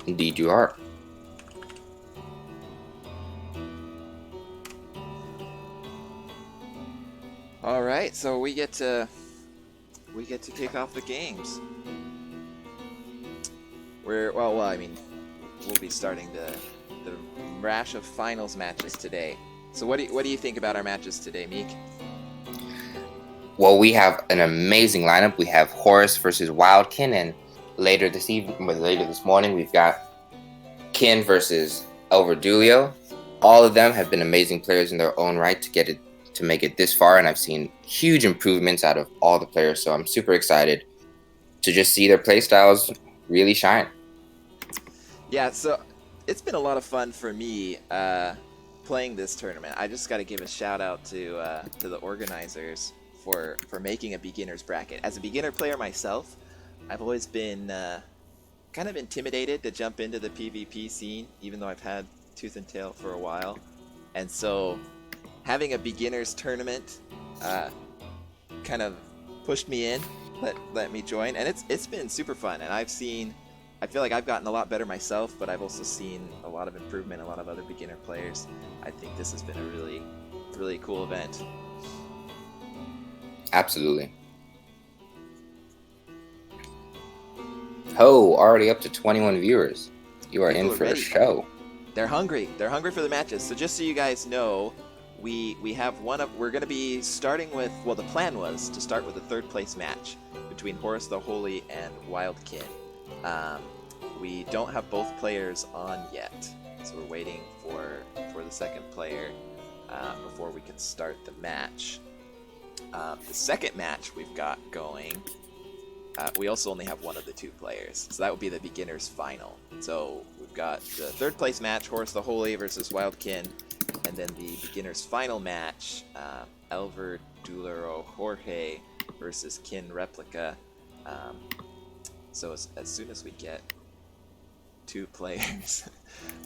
Indeed, you are. All right, so we get to kick off the games. I mean, we'll be starting the rash of finals matches today. So what do you think about our matches today, Meek? Well, we have an amazing lineup. We have Horus versus Wildkin, and later this morning, we've got Kin versus Elverdulio. All of them have been amazing players in their own right to make it this far, and I've seen huge improvements out of all the players. So I'm super excited to just see their play styles really shine. Yeah, so it's been a lot of fun for me playing this tournament. I just got to give a shout out to the organizers for making a beginner's bracket. As a beginner player myself, I've always been kind of intimidated to jump into the PvP scene, even though I've had Tooth and Tail for a while. And so having a beginner's tournament uh, kind of pushed me in, let me join, and it's been super fun. And I feel like I've gotten a lot better myself, but I've also seen a lot of improvement, a lot of other beginner players. I think this has been a really cool event. Absolutely. Oh, already up to 21 viewers. You are in People are for a ready. show. They're hungry. They're hungry for the matches. So just so you guys know, we have we're going to be starting with, well, the plan was to start with a third place match between Horus the Holy and Wildkin. Um, we don't have both players on yet, so we're waiting for the second player before we can start the match. The second match we've got going, we also only have one of the two players, so that would be the beginner's final. So we've got the third place match, Horus the Holy versus Wildkin, and then the beginner's final match, Elver Dulero Jorge versus Kin Replica. Um, so as soon as we get two players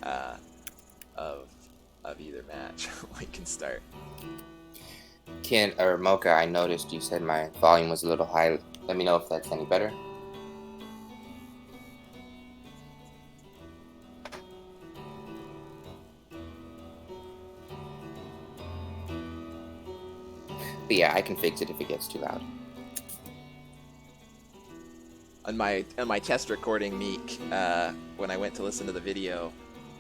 uh, of either match, we can start. Ken or Mocha, I noticed you said my volume was a little high. Let me know if that's any better. But yeah, I can fix it if it gets too loud. On my test recording, Meek, when I went to listen to the video,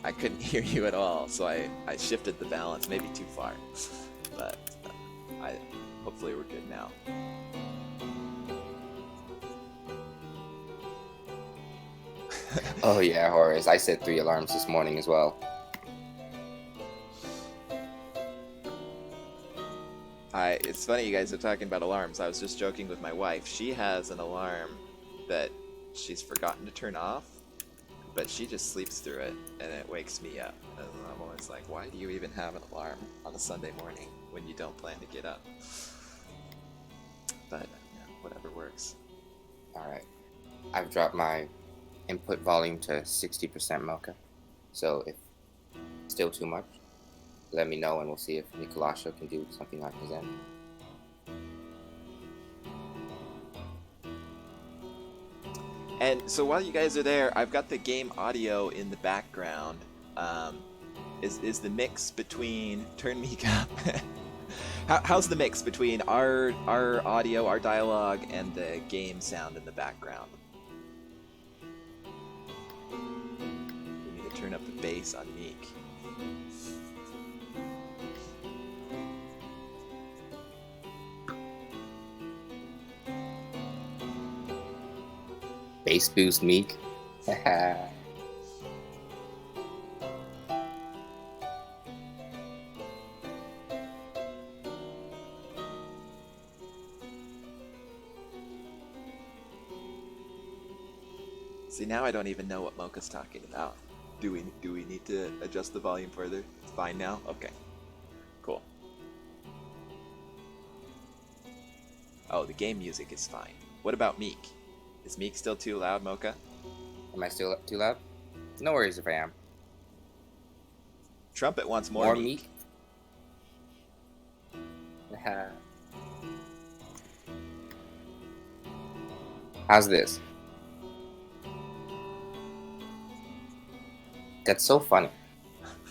I couldn't hear you at all, so I shifted the balance maybe too far. But I hopefully we're good now. Oh yeah, Horace. I set 3 alarms this morning as well. It's funny you guys are talking about alarms. I was just joking with my wife. She has an alarm that she's forgotten to turn off, but she just sleeps through it, and it wakes me up. And I'm always like, why do you even have an alarm on a Sunday morning when you don't plan to get up? But yeah, whatever works. Alright. I've dropped my input volume to 60% Mocha. So if still too much, let me know and we'll see if Nicolascio can do something on his end. And so while you guys are there, I've got the game audio in the background. Is the mix between turn me up? How's the mix between our audio, our dialogue, and the game sound in the background? We need to turn up the bass on Meek. Bass boost Meek. See, now I don't even know what Mocha's talking about. Do we need to adjust the volume further? It's fine now? Okay. Cool. Oh, the game music is fine. What about Meek? Is Meek still too loud, Mocha? Am I still too loud? No worries if I am. Trumpet wants more More Meek. Meek? How's this? That's so funny.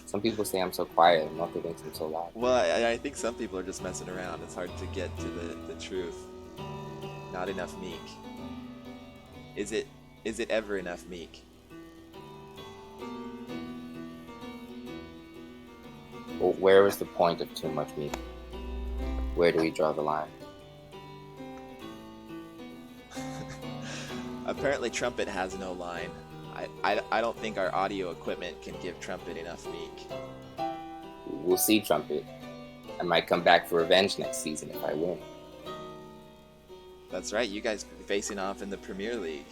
Some people say I'm so quiet, and Mocha thinks I'm so loud. Well, I think some people are just messing around. It's hard to get to the truth. Not enough Meek. Is it ever enough Meek? Well, where is the point of too much Meek? Where do we draw the line? Apparently Trumpet has no line. I don't think our audio equipment can give Trumpet enough Meek. We'll see, Trumpet. I might come back for revenge next season if I win. That's right, you guys be facing off in the Premier League.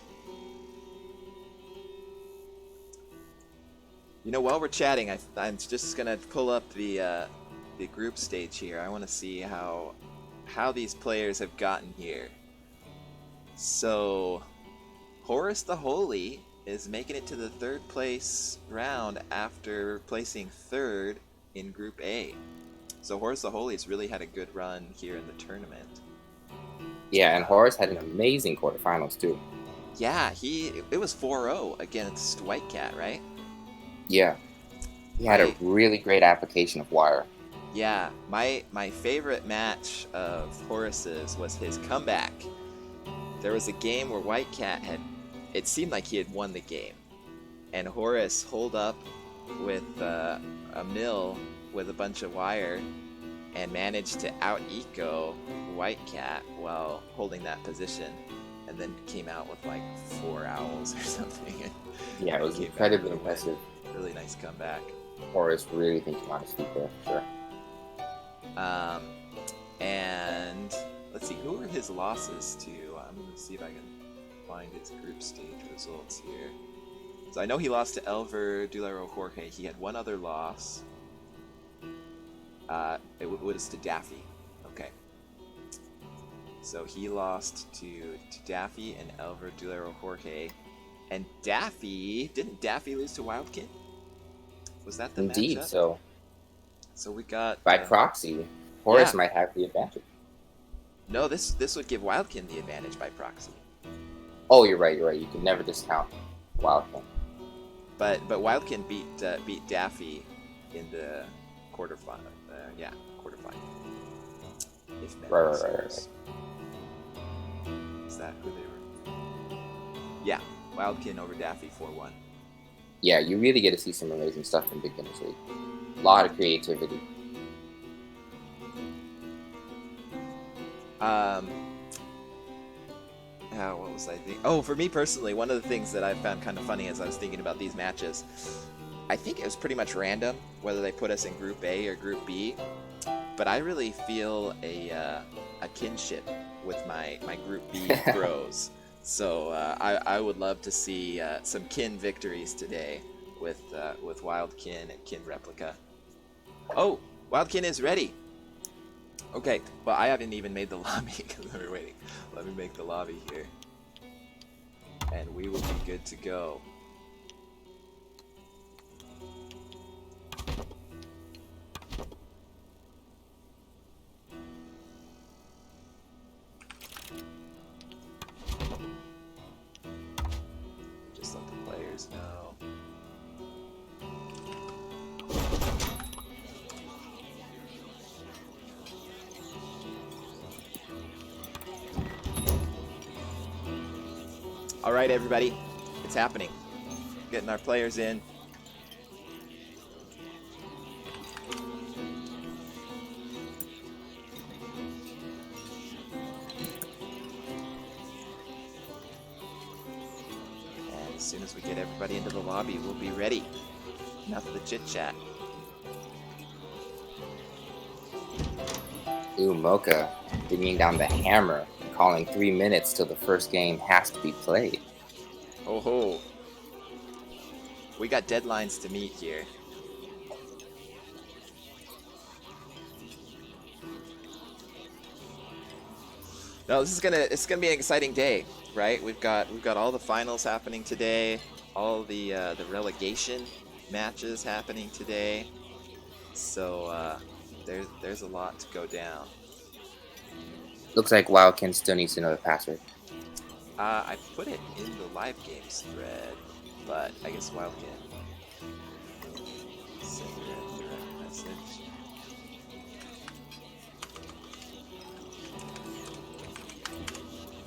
You know, while we're chatting, I'm just gonna pull up the group stage here. I want to see how these players have gotten here. So, Horus the Holy is making it to the third place round after placing third in Group A. So Horus the Holy has really had a good run here in the tournament. Yeah, and Horus had an amazing quarterfinals too. Yeah, it was 4-0 against White Cat, right? Yeah, he had a really great application of wire. Yeah, my favorite match of Horus's was his comeback. There was a game where White Cat it seemed like he had won the game, and Horus holed up with a mill with a bunch of wire and managed to out-eco White Cat while holding that position, and then came out with like 4 owls or something. Yeah, it was incredibly impressive. Really nice comeback. Horus really thinking on his feet there, for sure. And let's see, who are his losses to? I'm going to see if I can find his group stage results here. So I know he lost to Elver Dularo Jorge. He had one other loss. It was to Daffy. Okay. So he lost to Daffy and Elver Dularo Jorge. And didn't Daffy lose to Wildkin? Was that the matchup? Indeed, so we got... by proxy, Horus might have the advantage. No, this would give Wildkin the advantage by proxy. Oh, you're right. You can never discount Wildkin. But Wildkin beat Daffy in the quarterfinal. Quarterfinal. If memory serves. Right. Is that who they were? Yeah, Wildkin over Daffy 4-1. Yeah, you really get to see some amazing stuff in Beginner's League. A lot of creativity. What was I thinking? Oh, for me personally, one of the things that I found kind of funny as I was thinking about these matches, I think it was pretty much random whether they put us in Group A or Group B, but I really feel a kinship with my Group B bros. So I would love to see some kin victories today with Wildkin and Kin Replica. Oh, Wildkin is ready. Okay, well, I haven't even made the lobby because we were waiting. Let me make the lobby here. And we will be good to go. Just let the players know. All right, everybody, it's happening. Getting our players in. And as soon as we get everybody into the lobby, we'll be ready. Enough of the chit-chat. Ooh, Mocha bringing down the hammer, calling 3 minutes till the first game has to be played. Oh ho! We got deadlines to meet here. No, it's gonna be an exciting day, right? We've got all the finals happening today, all the relegation matches happening today. So there's a lot to go down. Looks like Wildkin still needs to know the password. I put it in the live games thread, but I guess Wildkin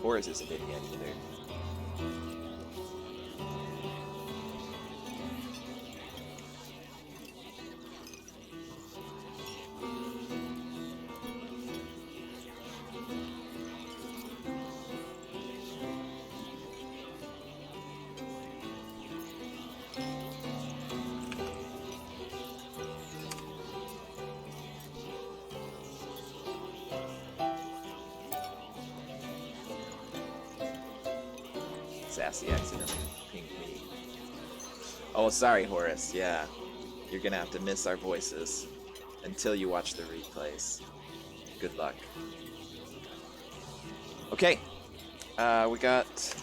Horus isn't in yet either. Sassy accidentally pinged me. Oh, sorry, Horus. Yeah, you're gonna have to miss our voices until you watch the replays. Good luck. Okay, we got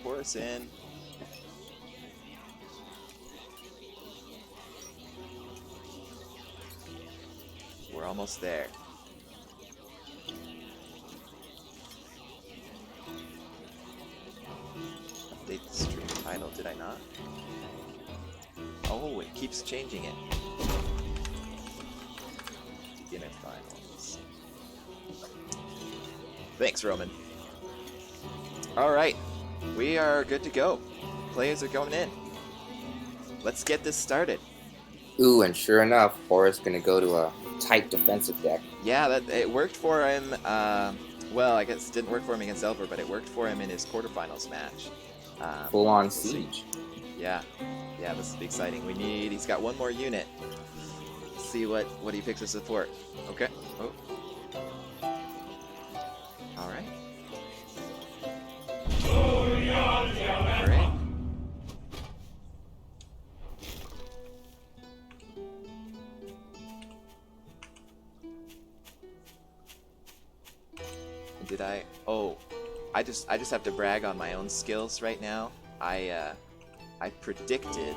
Horus in. We're almost there. Update the stream title, did I not? Oh, it keeps changing it. Beginner finals. Thanks, Roman. Alright, we are good to go. Players are going in. Let's get this started. Ooh, and sure enough, Horus gonna go to a tight defensive deck. Yeah, it worked for him. Well, I guess it didn't work for him against Elver, but it worked for him in his quarterfinals match. Full on we'll see. siege. Yeah, this is exciting. He's got one more unit. Let's see what he picks to support. Okay. Oh. All right. All right. Did I? Oh, I just have to brag on my own skills right now. I predicted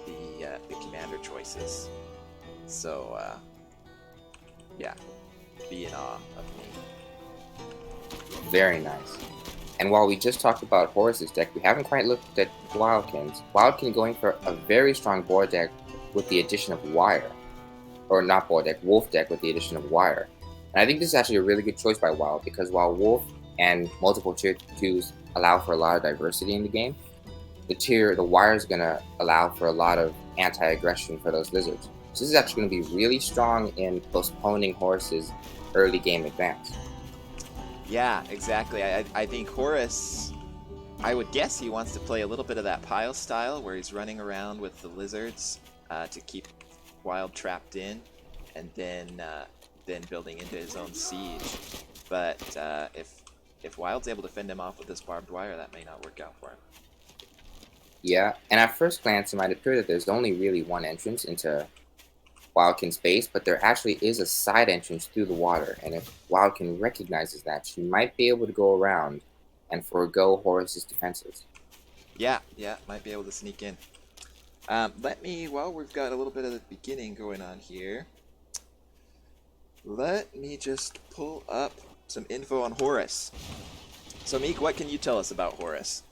the commander choices, so yeah, be in awe of me. Very nice. And while we just talked about Horus's deck, we haven't quite looked at Wildkin's. Wildkin going for a very strong board deck with the addition of Wire. Or not board deck, Wolf deck with the addition of Wire. And I think this is actually a really good choice by Wild, because while Wolf and multiple tier 2s allow for a lot of diversity in the game, the Wire is going to allow for a lot of anti-aggression for those lizards. So this is actually going to be really strong in postponing Horus's early game advance. Yeah, exactly. I think Horus, I would guess he wants to play a little bit of that pile style where he's running around with the lizards to keep Wild trapped in, and then building into his own siege. But if Wild's able to fend him off with this barbed wire, that may not work out for him. Yeah, and at first glance, it might appear that there's only really one entrance into Wildkin's base, but there actually is a side entrance through the water, and if Wildkin recognizes that, she might be able to go around and forego Horus's defenses. Yeah, might be able to sneak in. While we've got a little bit of the beginning going on here, let me just pull up some info on Horus. So, Meek, what can you tell us about Horus?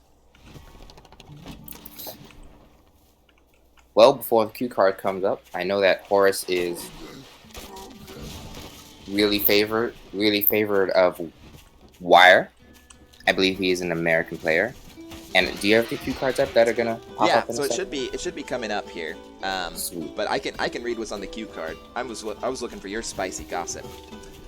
Well, before the cue card comes up, I know that Horus is really favored of Wire. I believe he is an American player. And do you have the cue cards up that are gonna pop up in so a it second? should be coming up here. Sweet. But I can read what's on the cue card. I was looking for your spicy gossip.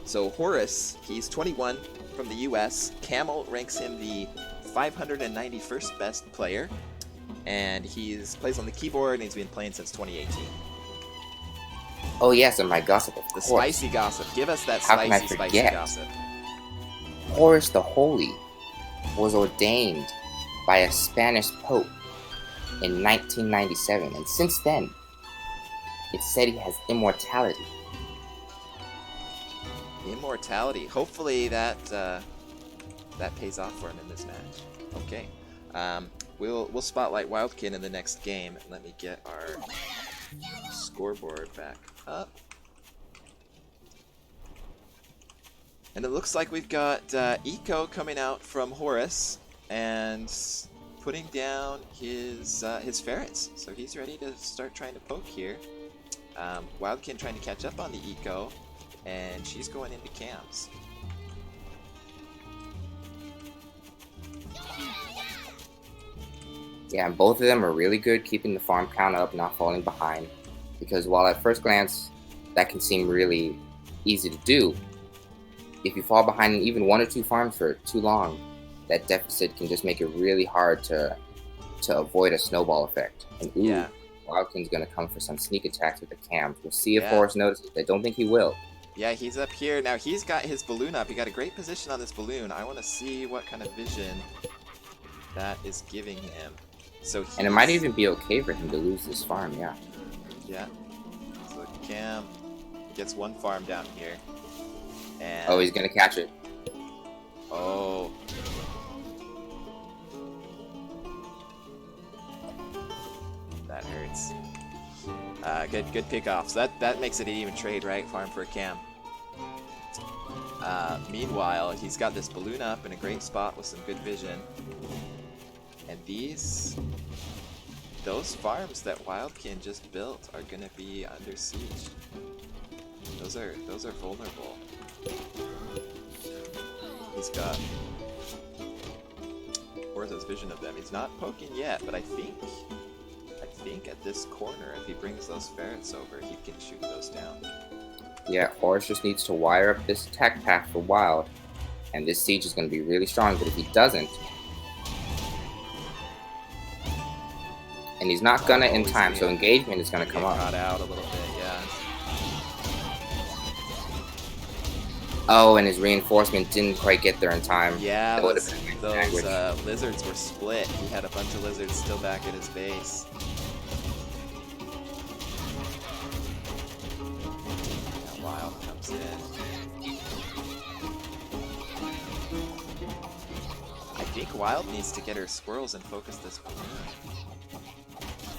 So Horus, he's 21 from the U.S. Camel ranks him the 591st best player, and plays on the keyboard, and he's been playing since 2018. Oh yes, and my gossip, of The course. spicy gossip. Give us that How can I spicy forget? gossip. Horus the Holy was ordained by a Spanish pope in 1997, and since then, it's said he has immortality. Immortality. Hopefully that pays off for him in this match. Okay. We'll spotlight Wildkin in the next game. Let me get our scoreboard back up. And it looks like we've got Eco coming out from Horus and putting down his ferrets. So he's ready to start trying to poke here. Wildkin trying to catch up on the Eco, and she's going into camps. Yeah, and both of them are really good keeping the farm count up, not falling behind. Because while at first glance that can seem really easy to do, if you fall behind in even 1 or 2 farms for too long, that deficit can just make it really hard to avoid a snowball effect. And Yeah. Wildkin's gonna come for some sneak attacks with the cams. We'll see if Yeah. Horus notices. I don't think he will. Yeah, he's up here. Now he's got his balloon up. He got a great position on this balloon. I want to see what kind of vision that is giving him. So And it might even be okay for him to lose this farm, yeah. Yeah. So Cam gets 1 farm down here. And Oh, he's gonna catch it. oh. That hurts. Good pick off. So that makes it an even trade, right? Farm for Cam. Meanwhile, he's got this balloon up in a great spot with some good vision. And those farms that Wildkin just built are gonna be under siege. Those are vulnerable. He's got Horus's vision of them. He's not poking yet, but I think at this corner, if he brings those ferrets over, he can shoot those down. Yeah, Horus just needs to wire up this attack path for Wild, and this siege is going to be really strong, but if he doesn't, and he's not gonna in time, so engagement is going to come up. Caught out a little bit, yeah. Oh, and his reinforcement didn't quite get there in time. Yeah, That those lizards were split. He had a bunch of lizards still back at his base. Now Wild comes in. I think Wild needs to get her squirrels and focus this balloon.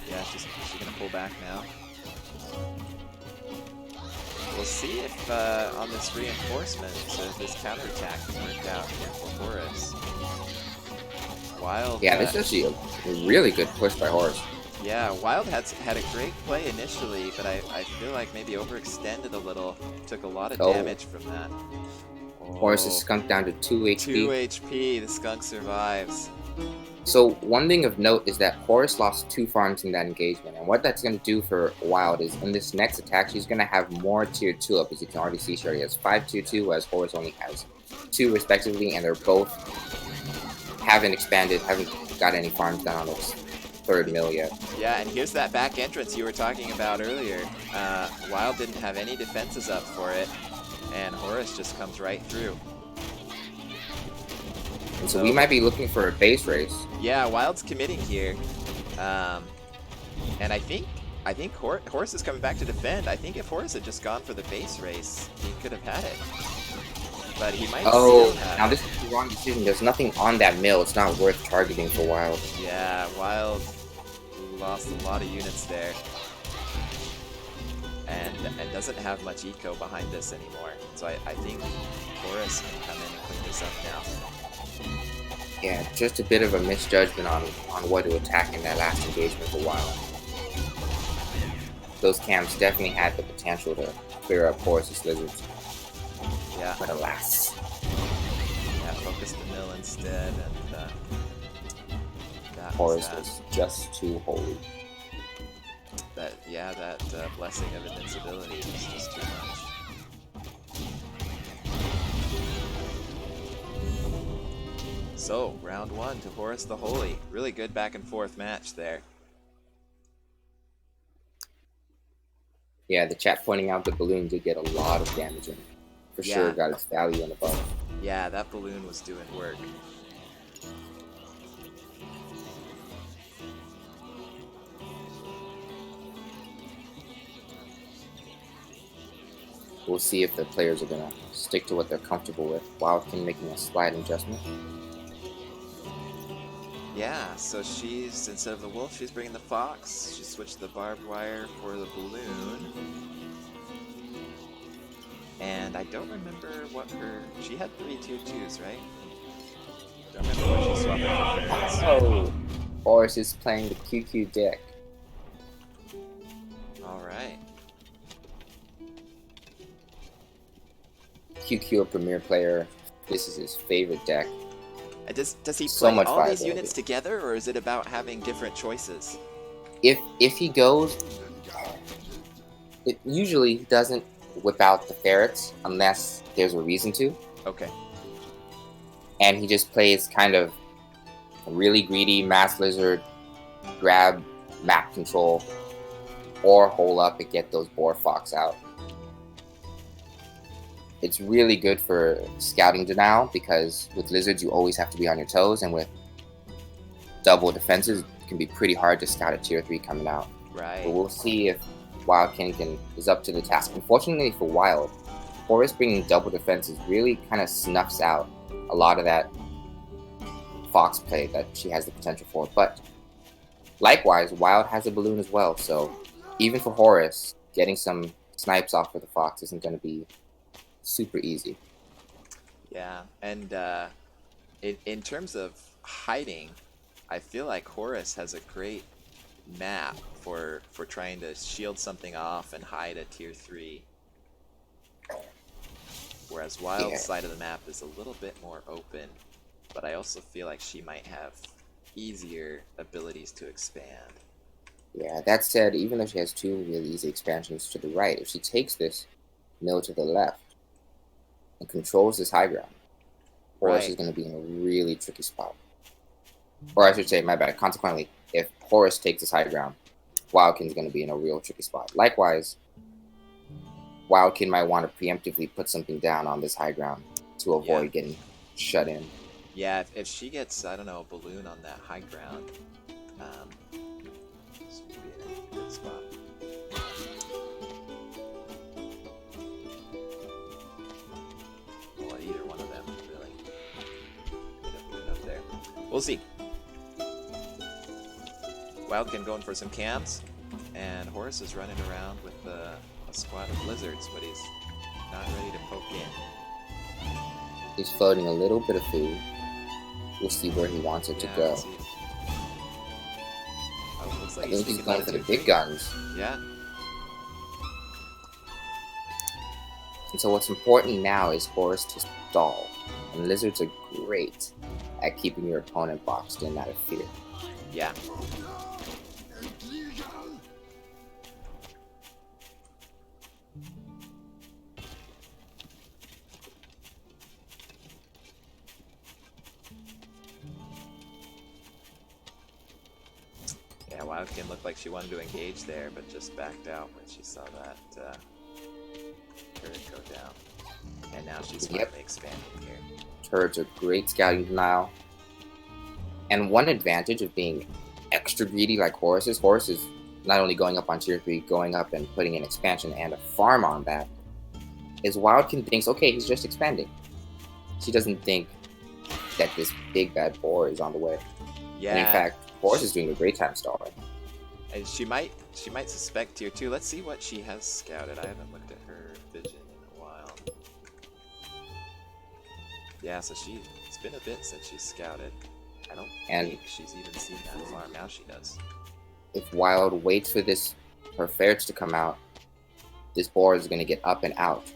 Yeah, she's gonna pull back now. We'll see if on this reinforcement, this counterattack can work out here for Horus. Wild. Yeah, this is actually a really good push by Horus. Yeah, Wild had a great play initially, but I feel like maybe overextended a little. Took a lot of damage from that. Horus is skunked down to 2 HP. 2 HP. The skunk survives. So one thing of note is that Horus lost 2 farms in that engagement, and what that's going to do for Wild is in this next attack, she's going to have more tier 2 up, as you can already see. She already has 5 tier 2, whereas Horus only has 2 respectively, and they're both haven't got any farms done on this 3rd mill yet. Yeah, and here's that back entrance you were talking about earlier. Wild didn't have any defenses up for it, and Horus just comes right through. And so we might be looking for a base race. Yeah, Wild's committing here. And I think Horus is coming back to defend. I think if Horus had just gone for the base race, he could have had it. But he might still have now this is the wrong decision. There's nothing on that mill. It's not worth targeting for Wild. Yeah, Wild lost a lot of units there. And doesn't have much eco behind this anymore. So I think Horus can come in and clean this up now. Yeah, just a bit of a misjudgment on what to attack in that last engagement for Wild. Those camps definitely had the potential to clear up Horus's lizards. Yeah. But alas. Yeah, focus the mill instead, and that Horus was just too holy. That blessing of invincibility was just too much. So, round 1 to Horus the Holy. Really good back and forth match there. Yeah, the chat pointing out the balloon did get a lot of damage in. For sure got its value in the buff. Yeah, that balloon was doing work. We'll see if the players are going to stick to what they're comfortable with. Wildkin making a slight adjustment. Yeah, so she's, instead of the wolf, she's bringing the fox. She switched the barbed wire for the balloon. And I don't remember what she had 3 tier 2s, right? Don't remember what she swapped out for ferrets. Oh, Horus is playing the QQ deck. Alright. QQ, a premier player, this is his favorite deck. Does he So play much all these viability. units together, or is it about having different choices? If he goes, usually he doesn't whip out the ferrets unless there's a reason to, Okay. and he just plays kind of really greedy mass lizard, grab map control, or hole up and get those boar fox out. It's really good for scouting denial because with lizards you always have to be on your toes, and with double defenses it can be pretty hard to scout a tier 3 coming out. Right. But we'll see if Wildkin is up to the task. Unfortunately for Wild, Horus bringing double defenses really kind of snuffs out a lot of that fox play that she has the potential for. But likewise, Wild has a balloon as well, so even for Horus, getting some snipes off with the fox isn't going to be super easy. Yeah, and in terms of hiding, I feel like Horus has a great map for trying to shield something off and hide a tier 3. Whereas Wild's side of the map is a little bit more open, but I also feel like she might have easier abilities to expand. Yeah, that said, even though she has 2 really easy expansions to the right, if she takes this mill to the left and controls this high ground, Horus is going to be in a really tricky spot. Or I should say, my bad, consequently, if Horus takes this high ground, Wildkin's going to be in a real tricky spot. Likewise, Wildkin might want to preemptively put something down on this high ground to avoid getting shut in. Yeah, if she gets, I don't know, a balloon on that high ground, this would be in a good spot. Well, either one of them, really. Get a balloon up there. We'll see. Wildkin going for some cams, and Horus is running around with a squad of lizards, but he's not ready to poke in. He's floating a little bit of food. We'll see where he wants it to go. Oh, looks like I think he's going for the big guns. Yeah. And so what's important now is Horus to stall. And lizards are great at keeping your opponent boxed in out of fear. Yeah. Yeah, Wildkin looked like she wanted to engage there, but just backed out when she saw that turret go down. And now she's finally expanding here. Turrets are great scouting denial. And one advantage of being extra greedy like Horus is not only going up on tier 3, going up and putting an expansion and a farm on that, is Wildkin thinks, okay, he's just expanding. She doesn't think that this big bad boar is on the way. Yeah. And in fact, Horus is doing a great time stalling. And she might suspect tier 2. Let's see what she has scouted. I haven't looked at her vision in a while. Yeah, so it's been a bit since she's scouted. I don't think she's even seen that farm. Now she does. If Wild waits for her ferrets to come out, this boar is going to get up and out.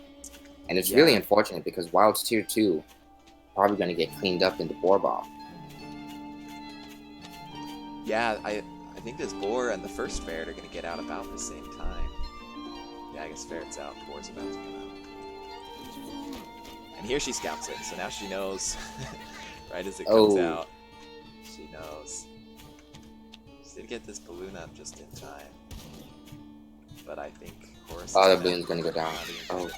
And it's really unfortunate because Wild's tier 2 probably going to get cleaned up in the boar bomb. Yeah, I think this boar and the first ferret are going to get out about the same time. Yeah, I guess ferret's out, boar's about to come out. And here she scouts it, so now she knows right as it comes out. She knows. She did get this balloon up just in time. But I think Horus... Oh, the balloon's going to go down. Oh. It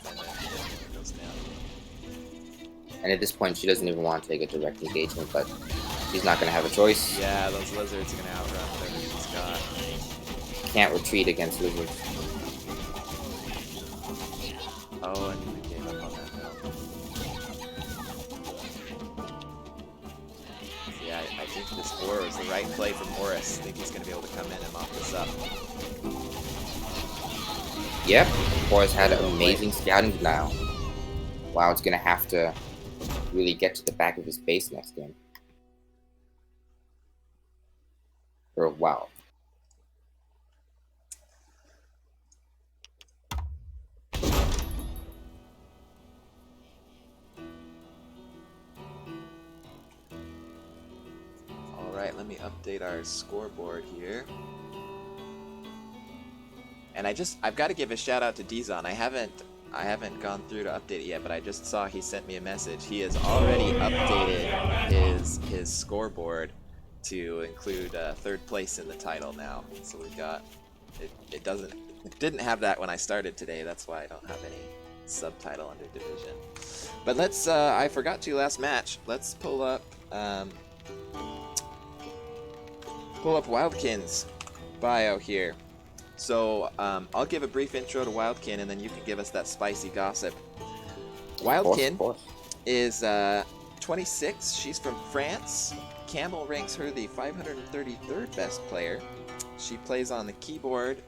goes down. And at this point, she doesn't even want to take a direct engagement, but she's not going to have a choice. Yeah, those lizards are going to outrun whatever she's got. Can't retreat against lizards. Oh, and he gave up on that hill. Yeah, I think this boar was the right play from Horus. I think he's going to be able to come in and mop this up. Yep, Horus had an amazing scouting denial. Wild's going to have to really get to the back of his base next game. For Wild. right, let me update our scoreboard here. And I've got to give a shout out to Dizon. I haven't gone through to update it yet, but I just saw he sent me a message. He has already updated his scoreboard to include third place in the title now. So we got it didn't have that when I started today. That's why I don't have any subtitle under division. But let's I forgot to last match. Let's pull up Wildkin's bio here. So I'll give a brief intro to Wildkin, and then you can give us that spicy gossip. Wildkin is 26. She's from France. Camel ranks her the 533rd best player. She plays on the keyboard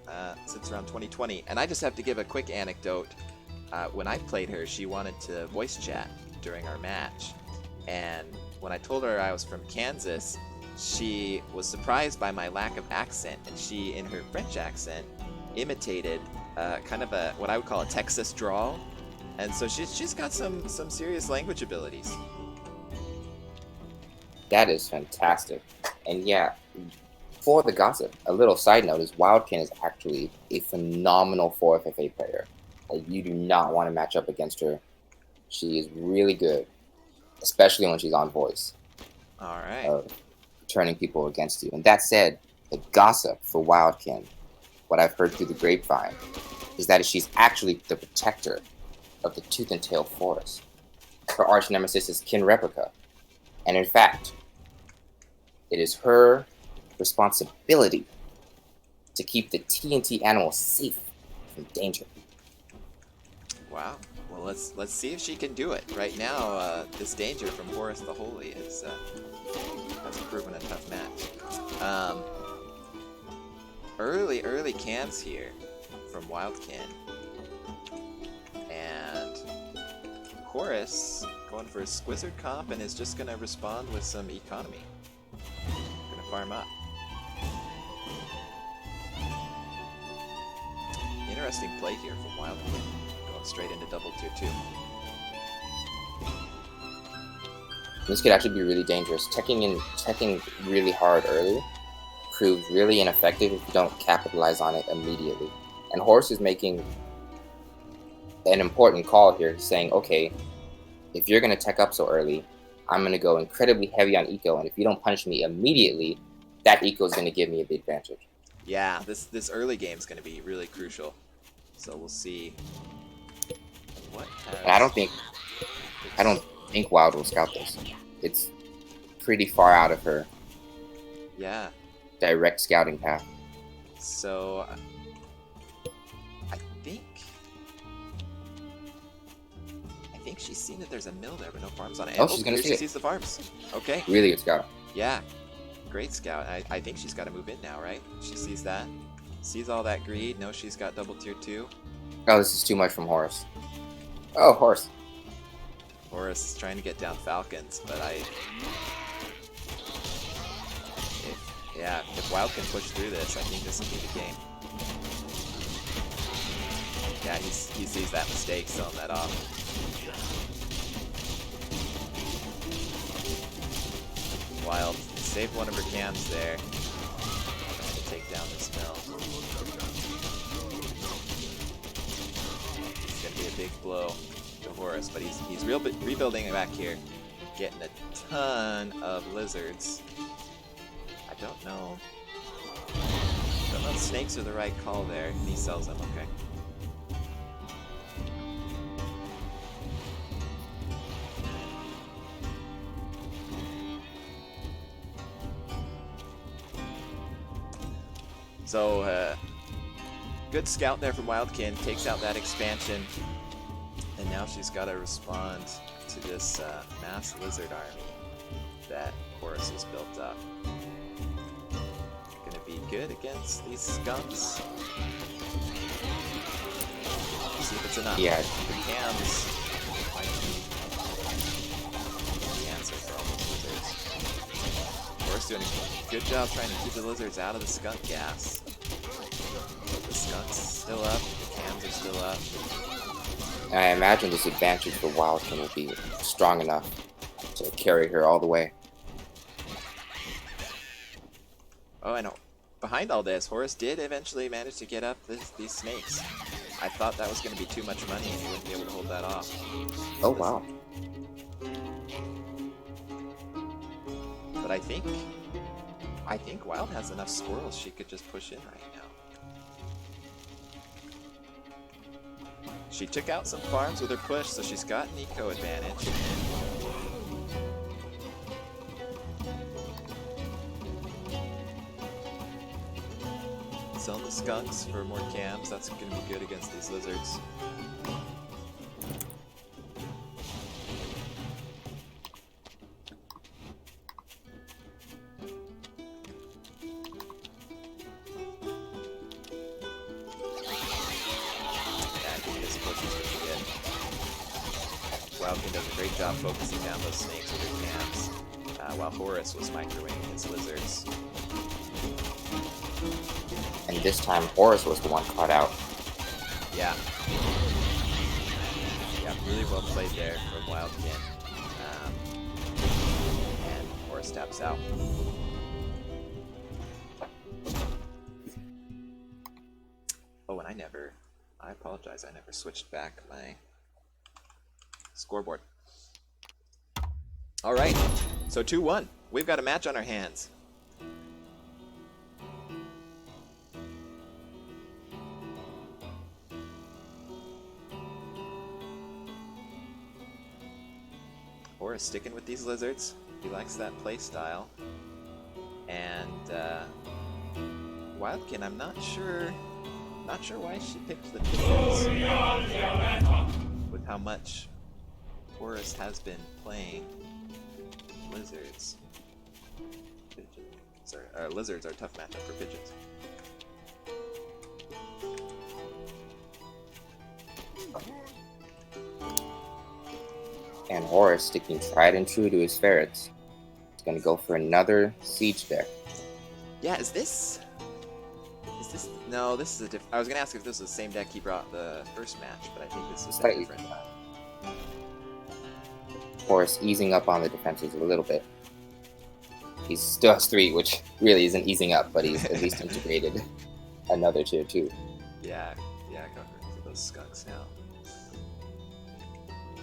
since around 2020. And I just have to give a quick anecdote. When I played her, she wanted to voice chat during our match. And when I told her I was from Kansas, she was surprised by my lack of accent, and she, in her French accent, imitated kind of what I would call a Texas drawl, and so she's got some serious language abilities. That is fantastic. And yeah, for the gossip, a little side note is Wildkin is actually a phenomenal 4FFA player. Like, you do not want to match up against her. She is really good, especially when she's on voice. All right. Turning people against you. And that said, the gossip for Wildkin, what I've heard through the grapevine, is that she's actually the protector of the Tooth and Tail Forest. Her arch nemesis is Kin Replica. And in fact, it is her responsibility to keep the TNT animals safe from danger. Wow. Well, let's see if she can do it. Right now, this danger from Horus the Holy is has proven a tough match. Early cans here from Wildkin, and Horus going for a Squizzard comp and is just gonna respond with some economy. Gonna farm up. Interesting play here from Wildkin, going straight into double tier 2. This could actually be really dangerous. Teching really hard early proves really ineffective if you don't capitalize on it immediately. And Horus is making an important call here, saying, okay, if you're going to tech up so early, I'm going to go incredibly heavy on eco, and if you don't punish me immediately, that eco is going to give me a big advantage. Yeah, this early game is going to be really crucial. So we'll see what has... And I don't think Wild will scout this. It's pretty far out of her direct scouting path. So I think she's seen that there's a mill there, but no farms on it. Oh, she's gonna see she it. sees the farms. Okay. Really good scout. Yeah, great scout. I think she's got to move in now, right? She sees that, sees all that greed. Knows she's got double tier 2. Oh, this is too much from Horus. Oh, Horus. Horus is trying to get down Falcons, but if Wild can push through this, I think this will be the game. Yeah, he sees that mistake, selling that off. Wild saved one of her cams there. Trying to take down this mill. It's gonna be a big blow to Horus, but he's rebuilding it back here, getting a ton of lizards. I don't know if snakes are the right call there. He sells them, okay. So, good scout there from Wildkin, takes out that expansion, and now she's got to respond to this mass lizard army that Horus has built up. Gonna be good against these skunks. See if it's enough. Yeah. The cams might be the answer for all those lizards. Horus doing a good job trying to keep the lizards out of the skunk gas. The skunk's still up, the cams are still up. I imagine this advantage for Wildkin will be strong enough to carry her all the way. Oh, I know. Behind all this, Horus did eventually manage to get up these snakes. I thought that was going to be too much money and he wouldn't be able to hold that off. Oh, wow. But I think Wild has enough squirrels she could just push in right now. She took out some farms with her push, so she's got an eco advantage. Selling the skunks for more cams, that's going to be good against these lizards. Wildkin does a great job focusing down those snakes with her cams, while Horus was microwaving his lizards. And this time, Horus was the one caught out. Yeah. Yeah, really well played there from Wildkin. And Horus taps out. Oh, and I apologize, I never switched back my scoreboard. All right, so 2-1. We've got a match on our hands. Horus sticking with these lizards. He likes that play style. And Wildkin, I'm not sure why she picked the pigeons. With how much Horus has been playing lizards. Lizards are a tough matchup for pigeons. And Horus, sticking tried and true to his ferrets, is going to go for another siege deck. Yeah, is this? No, this is a different. I was gonna ask if this was the same deck he brought the first match, but I think this is Slightly different. Horus easing up on the defenses a little bit. He still has 3, which really isn't easing up, but he's at least integrated another tier 2. Yeah, go for those skunks now.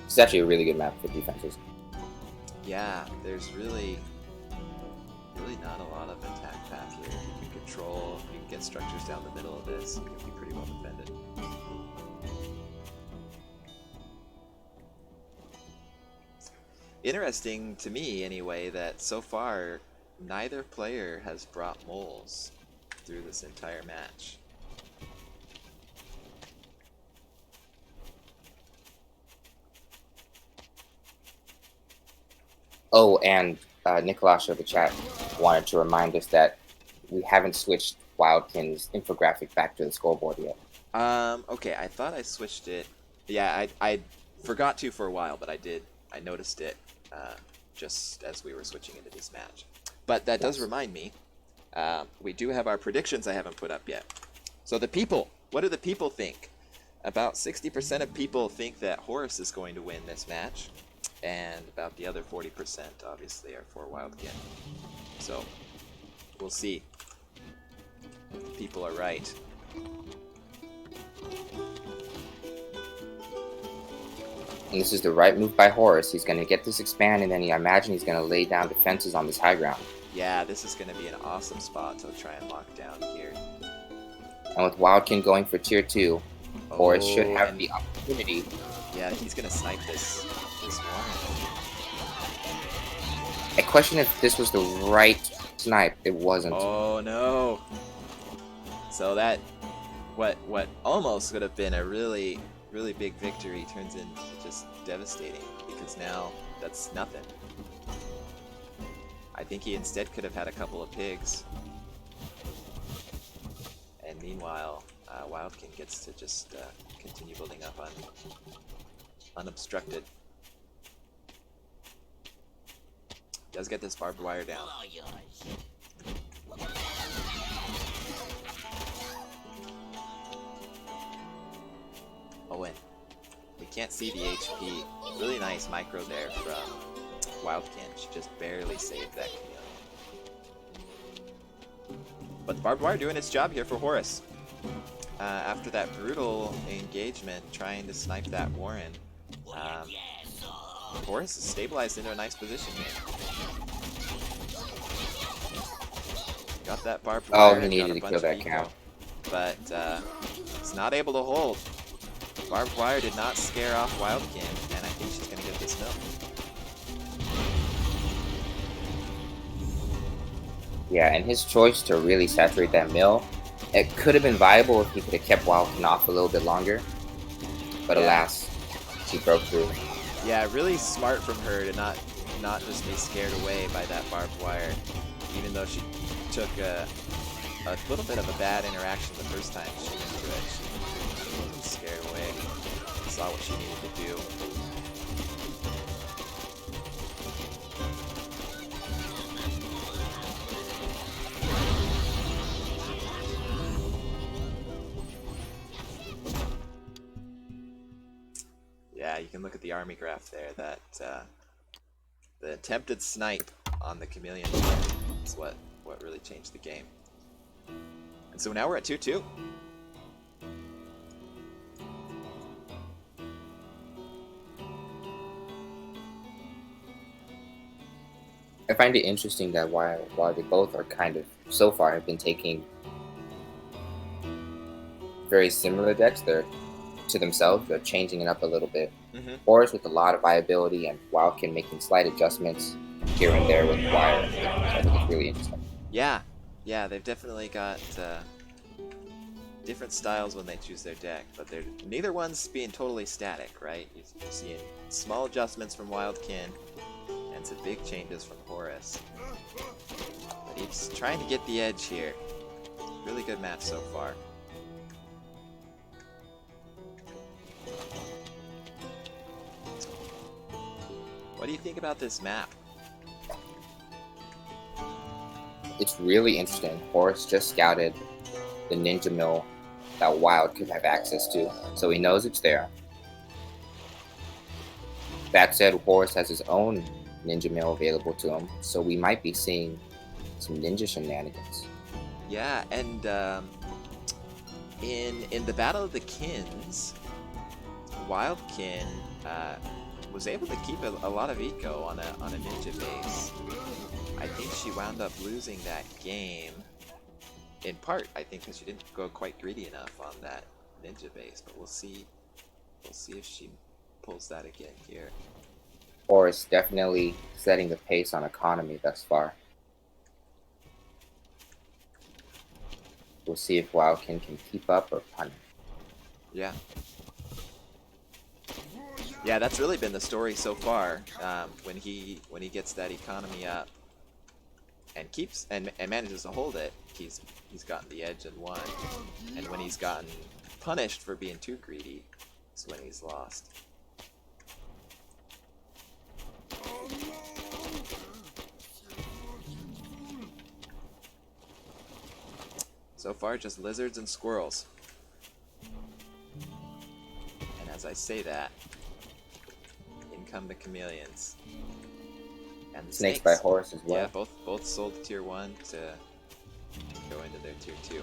It's actually a really good map for defenses. Yeah, there's really not a lot of attack path here. You can control, you can get structures down the middle of this, you can be pretty well defended. Interesting to me, anyway, that so far neither player has brought moles through this entire match. Oh, and Nicolas of the chat wanted to remind us that we haven't switched Wildkin's infographic back to the scoreboard yet. Okay, I thought I switched it. Yeah, I forgot to for a while, but I did. I noticed it just as we were switching into this match. But that does remind me, we do have our predictions I haven't put up yet. So the people, what do the people think? About 60% of people think that Horus is going to win this match, and about the other 40% obviously are for Wildkin. So we'll see if people are right. And this is the right move by Horus. He's going to get this expand, and then I imagine he's going to lay down defenses on this high ground. Yeah, this is going to be an awesome spot to try and lock down here. And with Wildkin going for tier 2, Horus should have the opportunity. Yeah, he's going to snipe this one. I question if this was the right snipe. It wasn't. Oh no. So that what almost would have been a really big victory turns into just devastating, because now that's nothing. I think he instead could have had a couple of pigs. And meanwhile, Wildkin gets to just continue building up unobstructed. Does get this barbed wire down. Oh, and we can't see the HP. Really nice micro there from Wildkin. She just barely saved that kill. But the barbed wire doing its job here for Horus. After that brutal engagement trying to snipe that Warren, Horus is stabilized into a nice position here. Got that barbed wire. Oh, he needed got a to bunch kill of that eco, cow. but it's not able to hold. Barbed wire did not scare off Wildkin, and I think she's going to get this mill. Yeah, and his choice to really saturate that mill, it could have been viable if he could have kept Wildkin off a little bit longer. But alas, she broke through. Yeah, really smart from her to not just be scared away by that barbed wire, even though she took a little bit of a bad interaction the first time she went through it. She wasn't scared away. Saw what she needed to do. Yeah, you can look at the army graph there. That the attempted snipe on the Chameleon is what really changed the game. And so now we're at 2-2. I find it interesting that while they both are kind of, so far, have been taking very similar decks, they're to themselves, they're changing it up a little bit. Horus with a lot of viability and Wildkin making slight adjustments here and there with wire. So I think it's really interesting. Yeah, they've definitely got different styles when they choose their deck, but neither one's being totally static, right? You're seeing small adjustments from Wildkin and some big changes from Horus. But he's trying to get the edge here. Really good match so far. What do you think about this map? It's really interesting. Horus just scouted the Ninja Mill that Wild could have access to, so he knows it's there. That said, Horus has his own Ninja Mill available to him, so we might be seeing some ninja shenanigans. Yeah, and in the Battle of the Kins, Wildkin was able to keep a lot of eco on a ninja base. I think she wound up losing that game, in part, I think, because she didn't go quite greedy enough on that ninja base. But we'll see if she pulls that again here. Horus definitely setting the pace on economy thus far. We'll see if Wildkin can keep up or punish. Yeah. Yeah, that's really been the story so far. When he gets that economy up and keeps and manages to hold it, he's gotten the edge and won. And when he's gotten punished for being too greedy, is when he's lost. So far, just lizards and squirrels. And as I say that, in come the chameleons. And the Snakes by Horus as well. Yeah, both sold tier 1 to go into their tier 2.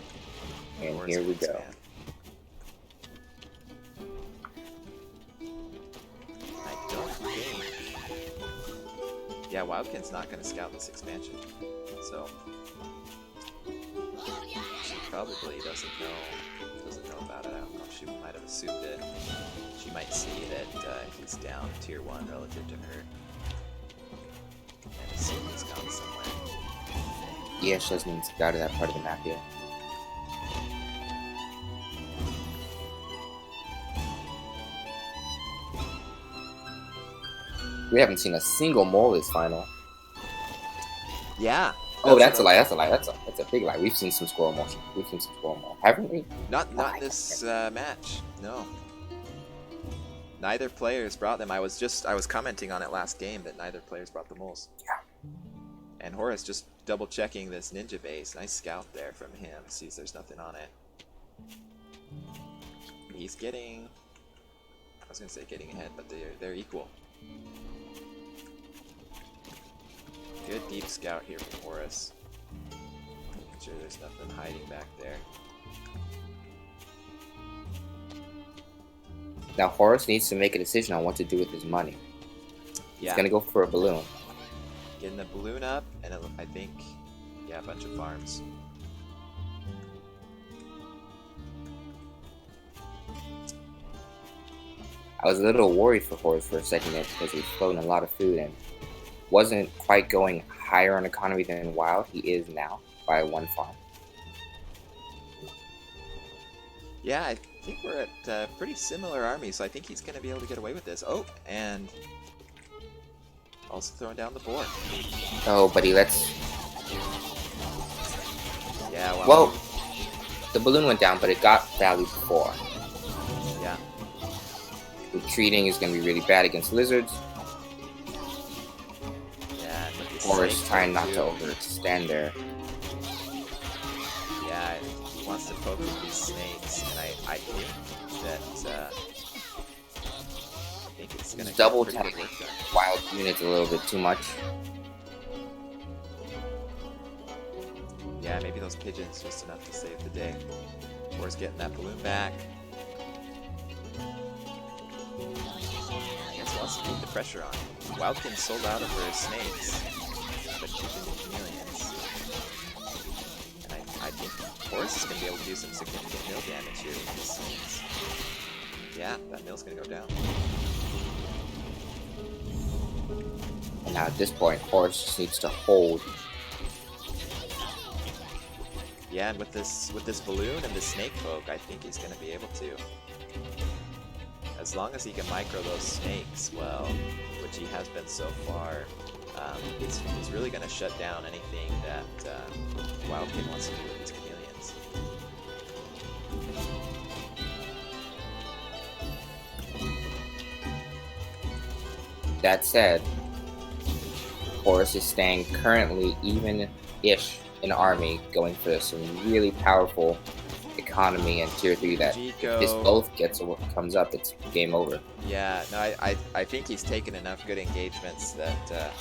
And Horus here we wins, go. man. I don't think... Yeah, Wildkin's not going to scout this expansion. So... she probably doesn't know about it. I don't know if she might have assumed it. She might see that he's down tier 1 relative to her. And assume he's gone somewhere. Yeah, she hasn't even scouted that part of the map yet. We haven't seen a single mole this final. Yeah. Oh, that's a lie. That's a lie. That's a big lie. We've seen some squirrel motion. We've seen some squirrel mole, haven't we? Not this match. No. Neither players brought them. I was commenting on it last game that neither players brought the moles. Yeah. And Horus just double checking this ninja base. Nice scout there from him. Sees there's nothing on it. He's getting... I was gonna say getting ahead, but they're equal. Good deep scout here from Horus. sure there's nothing hiding back there. Now Horus needs to make a decision on what to do with his money. He's Yeah, gonna go for a balloon. getting the balloon up, and I think, yeah, a bunch of farms. I was a little worried for Horus for a second there because he was floating a lot of food and wasn't quite going higher on economy than Wild. He is now by 1 farm. Yeah, I think we're at pretty similar armies, so I think he's going to be able to get away with this. Oh, and also throwing down the boar. Oh, but he lets... Yeah, well, Whoa! The balloon went down, but it got valued before. yeah. Retreating is going to be really bad against lizards. Yeah, and with the Horus snake trying not too. to overextend there. Yeah, he wants to poke with these snakes, and I think that I think it's gonna Double get pretty good tapping work done. Wild units a little bit too much. Yeah, maybe those pigeons just enough to save the day. Horus getting that balloon back. I guess wants to keep the pressure on. Wildkin sold out of her snakes, but keeping the chameleons. And I think Horus is going to be able to do some significant mill damage here with these snakes. Yeah, that mill's going to go down. And now at this point, Horus just needs to hold. Yeah, and with this balloon and this snake poke, I think he's going to be able to. As long as he can micro those snakes well, which he has been so far, he's really going to shut down anything that Wildkin wants to do with these chameleons. That said, Horus is staying currently even-ish in army, going for some really powerful economy and tier 3 that if this Chico. both comes up, it's game over. Yeah, no, I think he's taken enough good engagements that that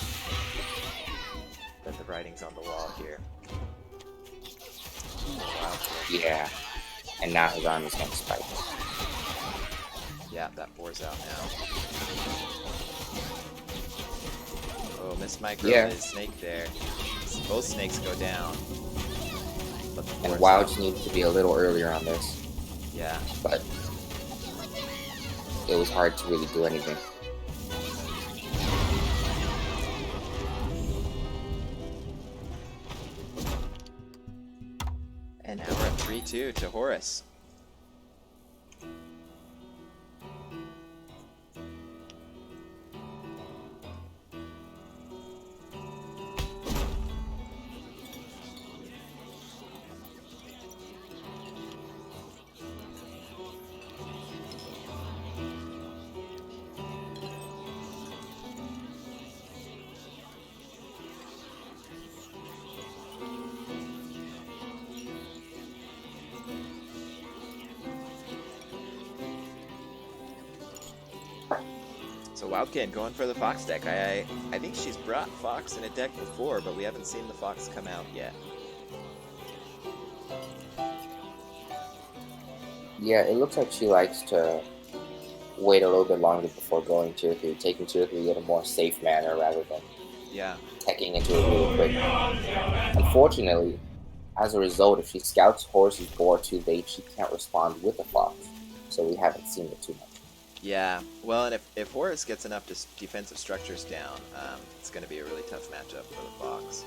the writing's on the wall here. Wildkin. Yeah. And now his army's gonna spike. Yeah, that boar's out now. Oh, Miss Micro Yeah. is snake there. Both snakes go down. But the And boar's Wild out. just needs to be a little earlier on this, Yeah, but it was hard to really do anything. and now we're at 3-2 to Horus. So Wildkin going for the Fox deck. I think she's brought Fox in a deck before, but we haven't seen the Fox come out yet. Yeah, it looks like she likes to wait a little bit longer before going tier 3, taking tier 3 in a more safe manner rather than Yeah, teching into it really quick. Unfortunately, as a result, if she scouts Horus's board too late, she can't respond with the Fox, so we haven't seen it too much. yeah. Well, and if Horus gets enough defensive structures down, it's going to be a really tough matchup for the Fox.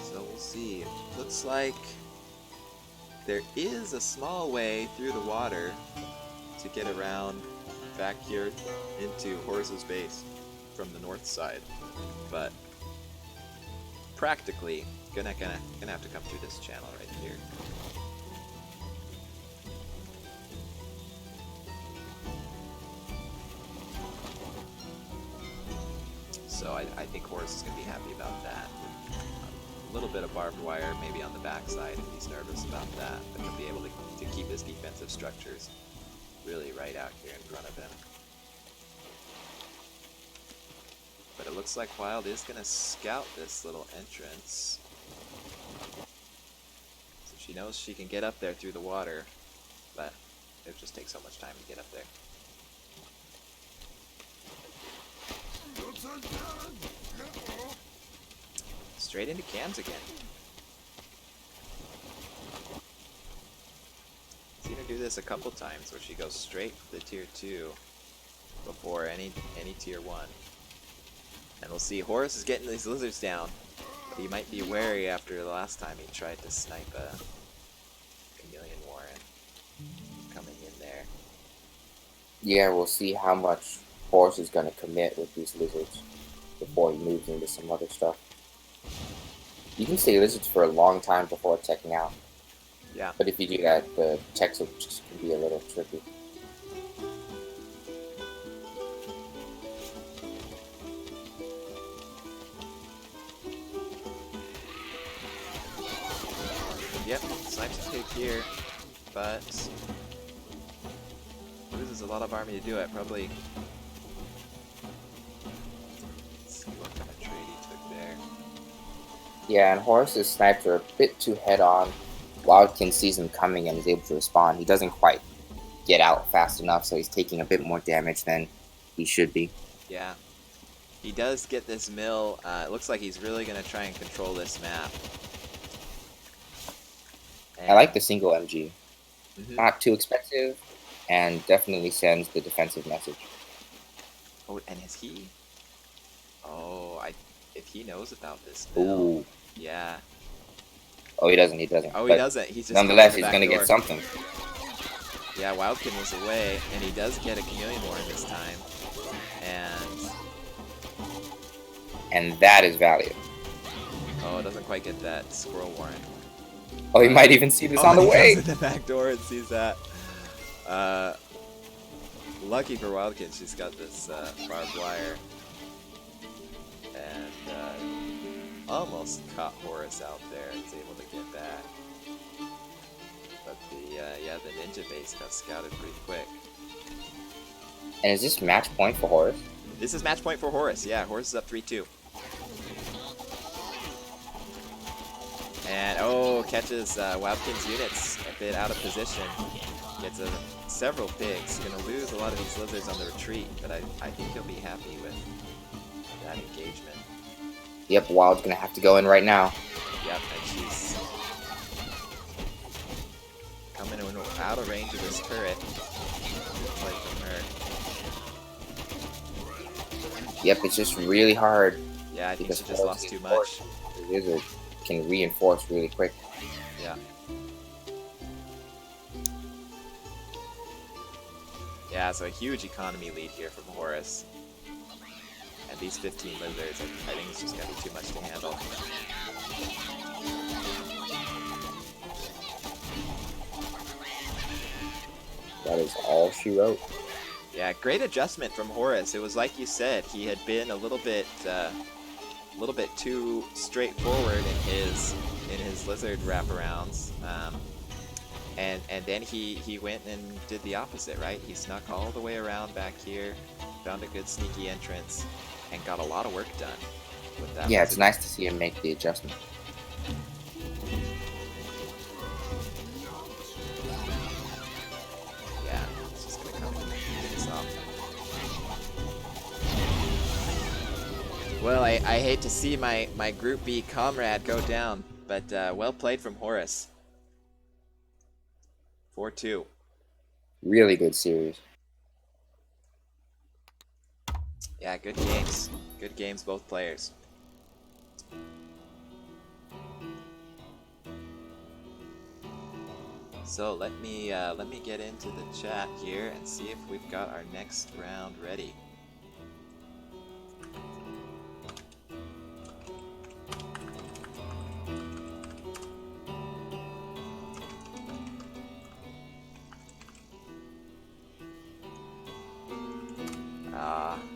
So we'll see. Looks like there is a small way through the water to get around back here into Horus's base from the north side, but practically gonna have to come through this channel right here. So I think Horus is gonna be happy about that. a little bit of barbed wire maybe on the backside if he's nervous about that, but he'll be able to keep his defensive structures really right out here in front of him. But it looks like Wild is going to scout this little entrance. So she knows she can get up there through the water, but it just takes so much time to get up there. Straight into cams again. Seen her do this a couple times where she goes straight for the tier 2 before any tier 1. And we'll see, Horus is getting these lizards down, but he might be wary after the last time he tried to snipe a Chameleon Warren coming in there. Yeah, we'll see how much Horus is going to commit with these lizards before he moves into some other stuff. You can stay lizards for a long time before checking out. Yeah. But if you do that, the checks will just can be a little tricky. Yep, snipes a pig here, but loses a lot of army to do it. Probably. Let's see what kind of trade he took there. Yeah, and Horus's snipes are a bit too head-on. Wildkin sees him coming and is able to respond. He doesn't quite get out fast enough, so he's taking a bit more damage than he should be. Yeah. He does get this mill. It looks like he's really going to try and control this map. I like the single MG. Mm-hmm. Not too expensive, and definitely sends the defensive message. Oh, and is he? Oh, if he knows about this mill. Ooh. Yeah. Oh, he doesn't. He doesn't. Oh, he But doesn't. He's just nonetheless, he's going to get something. Yeah, Wildkin was away, and he does get a Chameleon Warren this time. And that is value. Oh, doesn't quite get that Squirrel Warren. Oh, he might even see this on the he way. goes in the back door and sees that. Lucky for Wildkin, she's got this barbed wire. And almost caught Horus out there and is able to get back. But the ninja base got scouted pretty quick. And is this match point for Horus? This is match point for Horus. Yeah, Horus is up 3-2. And catches Wildkin's units a bit out of position. Gets several pigs. Gonna lose a lot of these lizards on the retreat, but I think he'll be happy with that engagement. Yep, Wild's gonna have to go in right now. Yep, and she's coming out of range of this turret. Good play from her. Yep, it's just really hard. Yeah, I think because she just lost too much. The lizard can reinforce really quick. Yeah. Yeah, so a huge economy lead here from Horus. And these 15 lizards, I think it's just going to be too much to handle. That is all she wrote. Yeah, great adjustment from Horus. It was like you said, he had been a little bit too straightforward in his lizard wraparounds. And then he went and did the opposite, right? He snuck all the way around back here, found a good sneaky entrance, and got a lot of work done with that. Yeah, it's nice to see him make the adjustment. Yeah, it's just gonna come and get this off. Well, I hate to see my Group B comrade go down, but well played from Horus. 4-2. Really good series. Yeah, good games. Good games, both players. So let me get into the chat here and see if we've got our next round ready.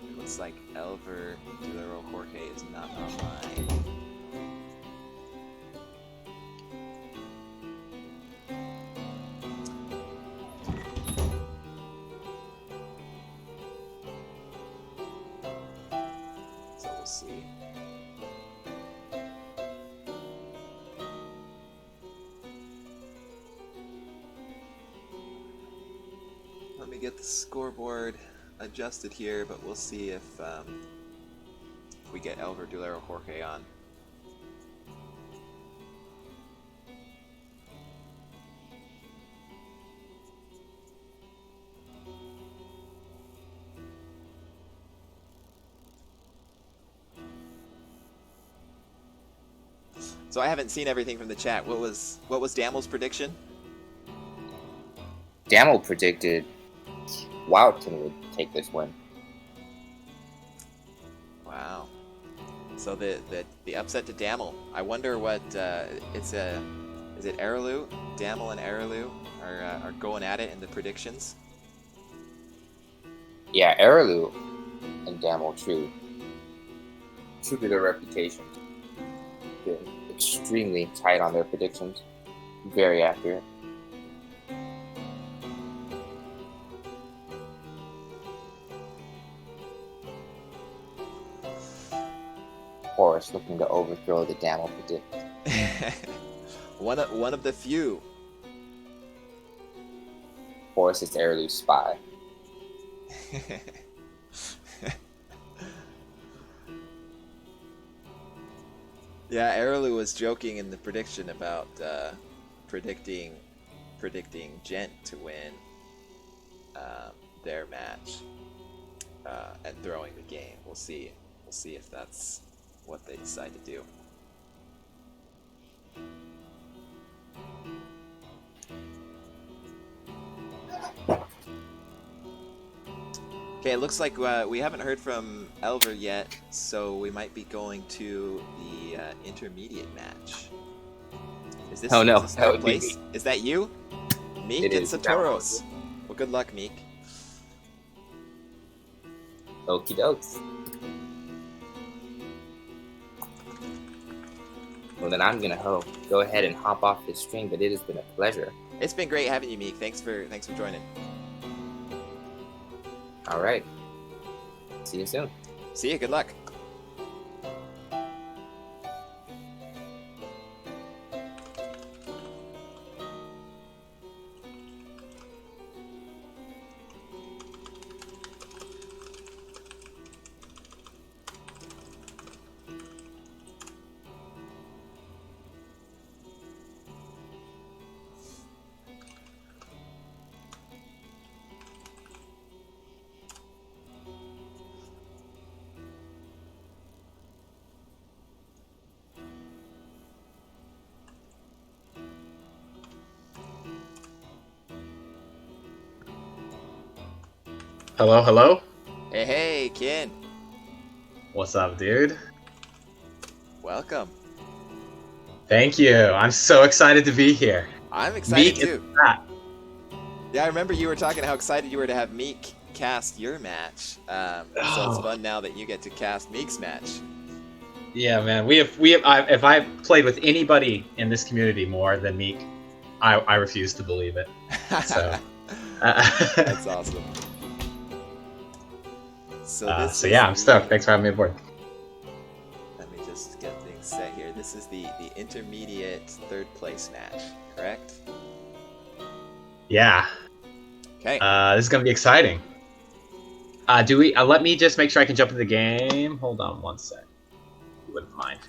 It looks like Elver Dulero Jorge is not online. get the scoreboard adjusted here, but we'll see if we get El Verdulero Jorge on. So I haven't seen everything from the chat. What was Damel's prediction? Damel predicted Wildkin would take this one. Wow. So the upset to Damel. I wonder what is it Araloo? Damel and Araloo are going at it in the predictions. Yeah, Araloo and Damel true to their reputation. Been extremely tight on their predictions. Very accurate. Horus looking to overthrow the Damel predict. one of the few. Horus is Araloo's spy. Yeah, Araloo was joking in the prediction about predicting Gent to win their match and throwing the game. We'll see if that's what they decide to do. Okay, it looks like we haven't heard from Elver yet, so we might be going to the intermediate match. Is this, oh no, is this that would place? be me. Is that you? Meek It and is. Satoros. Well, good luck, Meek. Okie dokes. Well, then I'm gonna go ahead and hop off this stream, but it has been a pleasure. It's been great having you, Meek. Thanks for joining. All right. See you soon. See you. Good luck. Hello, hello? Hey, Ken. What's up, dude? Welcome. Thank you. I'm so excited to be here. I'm excited Meek is too. that. Yeah, I remember you were talking how excited you were to have Meek cast your match. So it's fun now that you get to cast Meek's match. Yeah, man. If I played with anybody in this community more than Meek, I refuse to believe it. So, That's awesome. So yeah, I'm stoked. Thanks for having me aboard. Let me just get things set here. This is the intermediate third place match, correct? Yeah. Okay. This is gonna be exciting. Do we? Let me just make sure I can jump into the game. Hold on one sec. You wouldn't mind.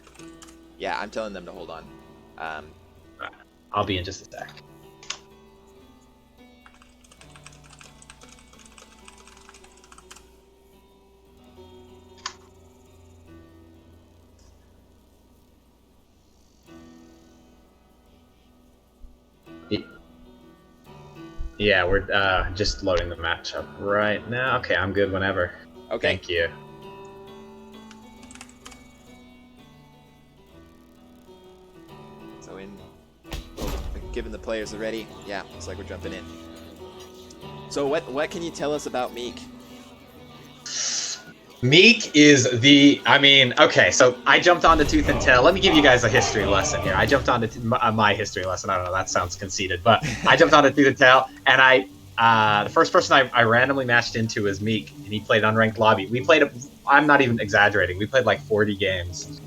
Yeah, I'm telling them to hold on. I'll be in just a sec. Yeah, we're just loading the match up right now. Okay, I'm good whenever. Okay. Thank you. So given the players are ready, yeah, looks like we're jumping in. So what can you tell us about Meek? Meek is okay, so I jumped onto Tooth and Tail. Let me give you guys a history lesson here. I jumped onto my history lesson. I don't know, that sounds conceited, but I jumped onto Tooth and Tail, and the first person I randomly matched into was Meek, and he played unranked lobby. We played, I'm not even exaggerating, we played like 40 games.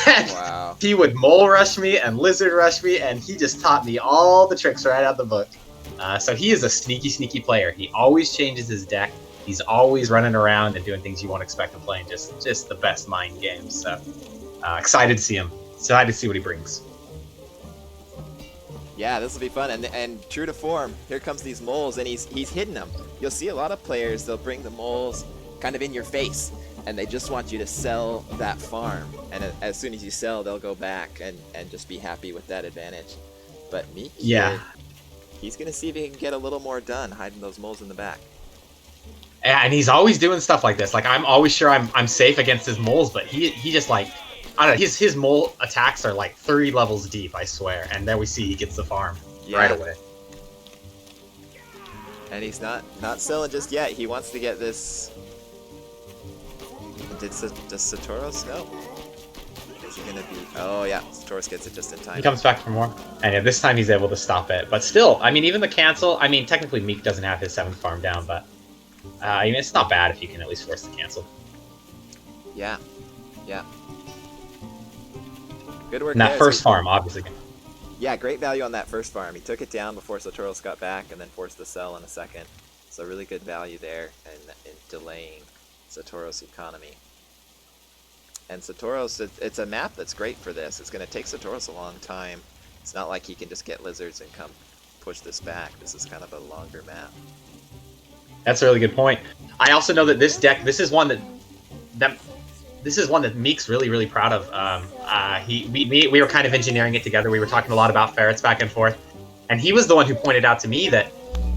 And Wow. he would mole rush me and lizard rush me, and he just taught me all the tricks right out of the book. So he is a sneaky player. He always changes his deck. He's always running around and doing things you won't expect him playing. Just the best mind games. So excited to see him. Excited to see what he brings. Yeah, this will be fun. And true to form, here comes these moles, and he's hidden them. You'll see a lot of players, they'll bring the moles kind of in your face, and they just want you to sell that farm. And as soon as you sell, they'll go back and just be happy with that advantage. But Meek, Yeah. he's going to see if he can get a little more done hiding those moles in the back. And he's always doing stuff like this. Like, I'm always sure I'm safe against his moles, but he just like, I don't know, his mole attacks are like 30 levels deep, I swear. And then we see he gets the farm right away. And he's not selling just yet. He wants to get this. Does Satoros? No. Is he gonna be? Oh yeah, Satoros gets it just in time. He comes back for more. And yeah, this time he's able to stop it. But still, I mean, even the cancel, I mean, technically Meek doesn't have his 7th farm down, but I mean, it's not bad if you can at least force the cancel. Yeah. Good work. And that there. first farm, obviously. Yeah, great value on that first farm. He took it down before Satoros got back and then forced the sell in a second. So really good value there in delaying Satoros' economy. And Satoros, it's a map that's great for this. It's going to take Satoros a long time. It's not like he can just get lizards and come push this back. This is kind of a longer map. That's a really good point. I also know that this deck, this is one that Meek's really proud of. We were kind of engineering it together. We were talking a lot about ferrets back and forth, and he was the one who pointed out to me that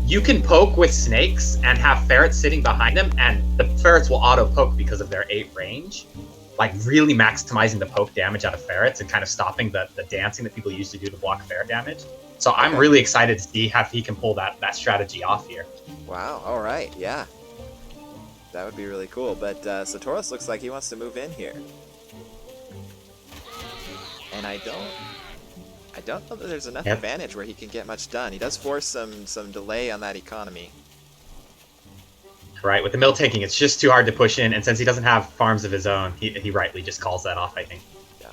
you can poke with snakes and have ferrets sitting behind them, and the ferrets will auto poke because of their 8 range, like really maximizing the poke damage out of ferrets and kind of stopping the dancing that people used to do to block ferret damage. So I'm really excited to see if he can pull that strategy off here. Wow. All right. Yeah. That would be really cool, but Satoros looks like he wants to move in here. And I don't know that there's enough advantage where he can get much done. He does force some delay on that economy. Right, with the mill taking, it's just too hard to push in, and since he doesn't have farms of his own, he rightly just calls that off, I think. Yeah.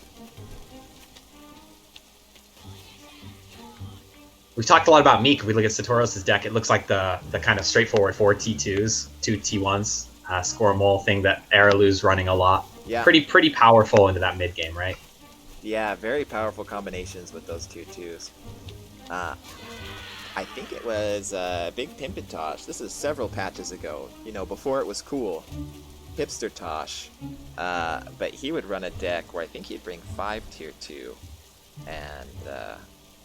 We've talked a lot about Meek. If we look at Satoros' deck, it looks like the kind of straightforward 4 T2s, 2 T1s, score mole thing that Araloo's running a lot. Yeah. Pretty powerful into that mid game, right? Yeah, very powerful combinations with those 2 twos. I think it was Big Pimpintosh. This is several patches ago. You know, before it was cool. Hipster Tosh. But he would run a deck where I think he'd bring 5 tier 2 and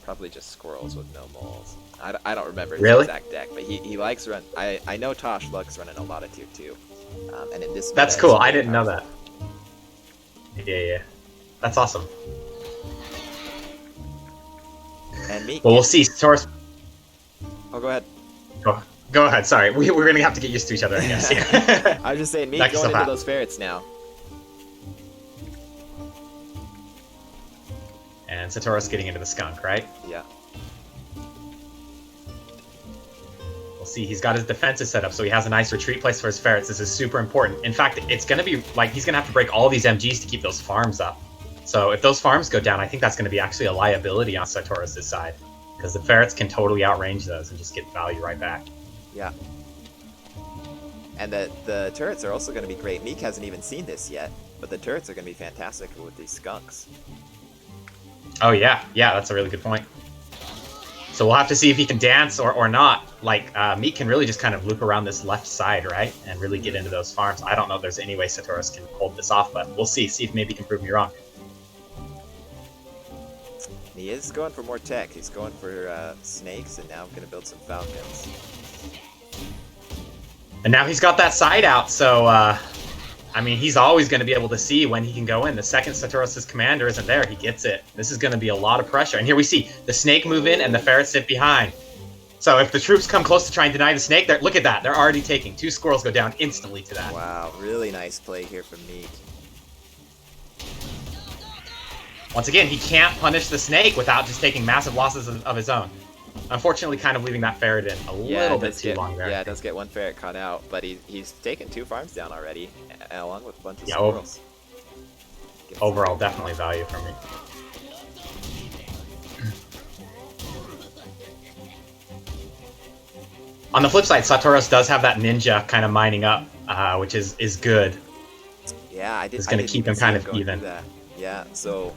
probably just squirrels with no moles. I don't remember his exact deck, but he likes run. I know Tosh likes running a lot of tier 2. And in this that's cool. I didn't know that. Yeah. That's awesome. And Meek. Well, we'll see. Satoros. Oh, go ahead. Go ahead. Sorry, we're gonna have to get used to each other, I guess. I was just saying, Meek going into those ferrets now. And Satoros getting into the skunk, right? Yeah. We'll see. He's got his defenses set up, so he has a nice retreat place for his ferrets. This is super important. In fact, it's going to be like he's going to have to break all these MGs to keep those farms up. So if those farms go down, I think that's going to be actually a liability on Satoros' side, because the ferrets can totally outrange those and just get value right back. Yeah. And the turrets are also going to be great. Meek hasn't even seen this yet, but the turrets are going to be fantastic with these skunks. Oh, yeah. Yeah, that's a really good point. So we'll have to see if he can dance or not. Like, Meek can really just kind of loop around this left side, right? And really get into those farms. I don't know if there's any way Satoros can hold this off, but we'll see. See if maybe he can prove me wrong. He is going for more tech. He's going for snakes, and now I'm going to build some falcons. And now he's got that side out, so, I mean, he's always going to be able to see when he can go in. The second Satoros' commander isn't there, he gets it. This is going to be a lot of pressure. And here we see the snake move in and the ferrets sit behind. So if the troops come close to try and deny the snake, look at that. They're already taking. 2 squirrels go down instantly to that. Wow, really nice play here from Meek. Once again, he can't punish the snake without just taking massive losses of his own. Unfortunately, kind of leaving that ferret in a little bit too long there. Yeah, it does get 1 ferret caught out, but he's taken 2 farms down already, along with a bunch of squirrels. Overall, definitely value for me. On the flip side, Satoros does have that ninja kind of mining up, which is good. Yeah, I did. It's going to keep him kind of even. Yeah, so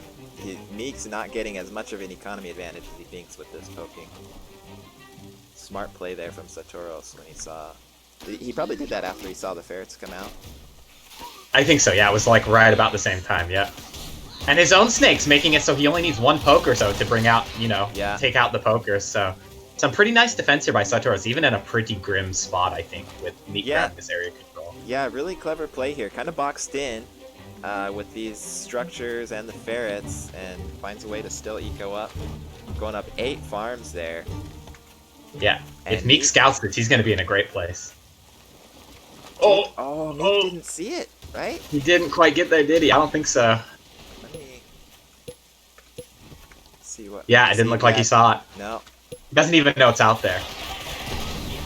Meek's not getting as much of an economy advantage as he thinks with this poking. Smart play there from Satoros when he saw... He probably did that after he saw the ferrets come out. I think so, yeah. It was like right about the same time, yeah. And his own snakes, making it so he only needs one poke or so to bring out, take out the pokers. So some pretty nice defense here by Satoros, even in a pretty grim spot, I think, with Meek grabbing this area control. Yeah, really clever play here. Kind of boxed in with these structures and the ferrets, and finds a way to still eco up. Going up 8 farms there. Yeah, and if Meek scouts this, he's going to be in a great place. Meek didn't see it, right? He didn't quite get there, did he? I don't think so. Let me see what... Yeah, it didn't look like he saw it. No. He doesn't even know it's out there.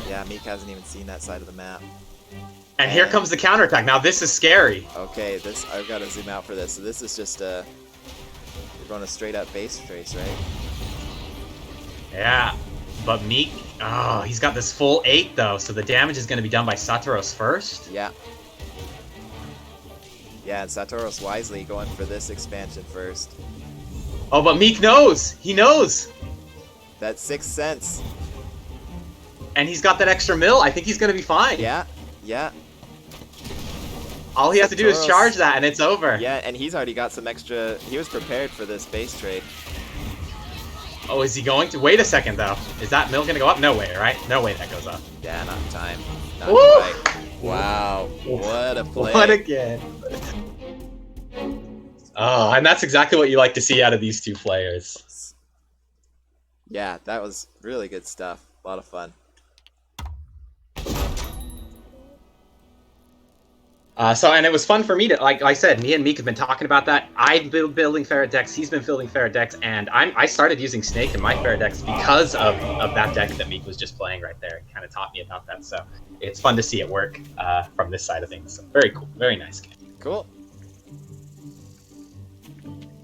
Yeah, Meek hasn't even seen that side of the map. And here comes the counterattack. Now this is scary. Okay, I've got to zoom out for this. So this is just you're going a straight up base trace, right? Yeah, but Meek, he's got this full 8 though, so the damage is going to be done by Satoros first. Yeah. Yeah, and Satoros wisely going for this expansion first. Oh, but Meek knows! He knows! That 6 cents. And he's got that extra mill. I think he's going to be fine. Yeah. All he has to do is charge that, and it's over. Yeah, and he's already got some extra... He was prepared for this base trade. Oh, is he going to? Wait a second, though. Is that mill going to go up? No way, right? No way that goes up. Yeah, not in time. Woo! Wow, what a play. What again? Oh, and that's exactly what you like to see out of these two players. Yeah, that was really good stuff. A lot of fun. And it was fun for me to, like I said, me and Meek have been talking about that. I've been building ferret decks, he's been building ferret decks, and I started using Snake in my ferret decks because of that deck that Meek was just playing right there. It kind of taught me about that, so it's fun to see it work from this side of things. So very cool, very nice game. Cool.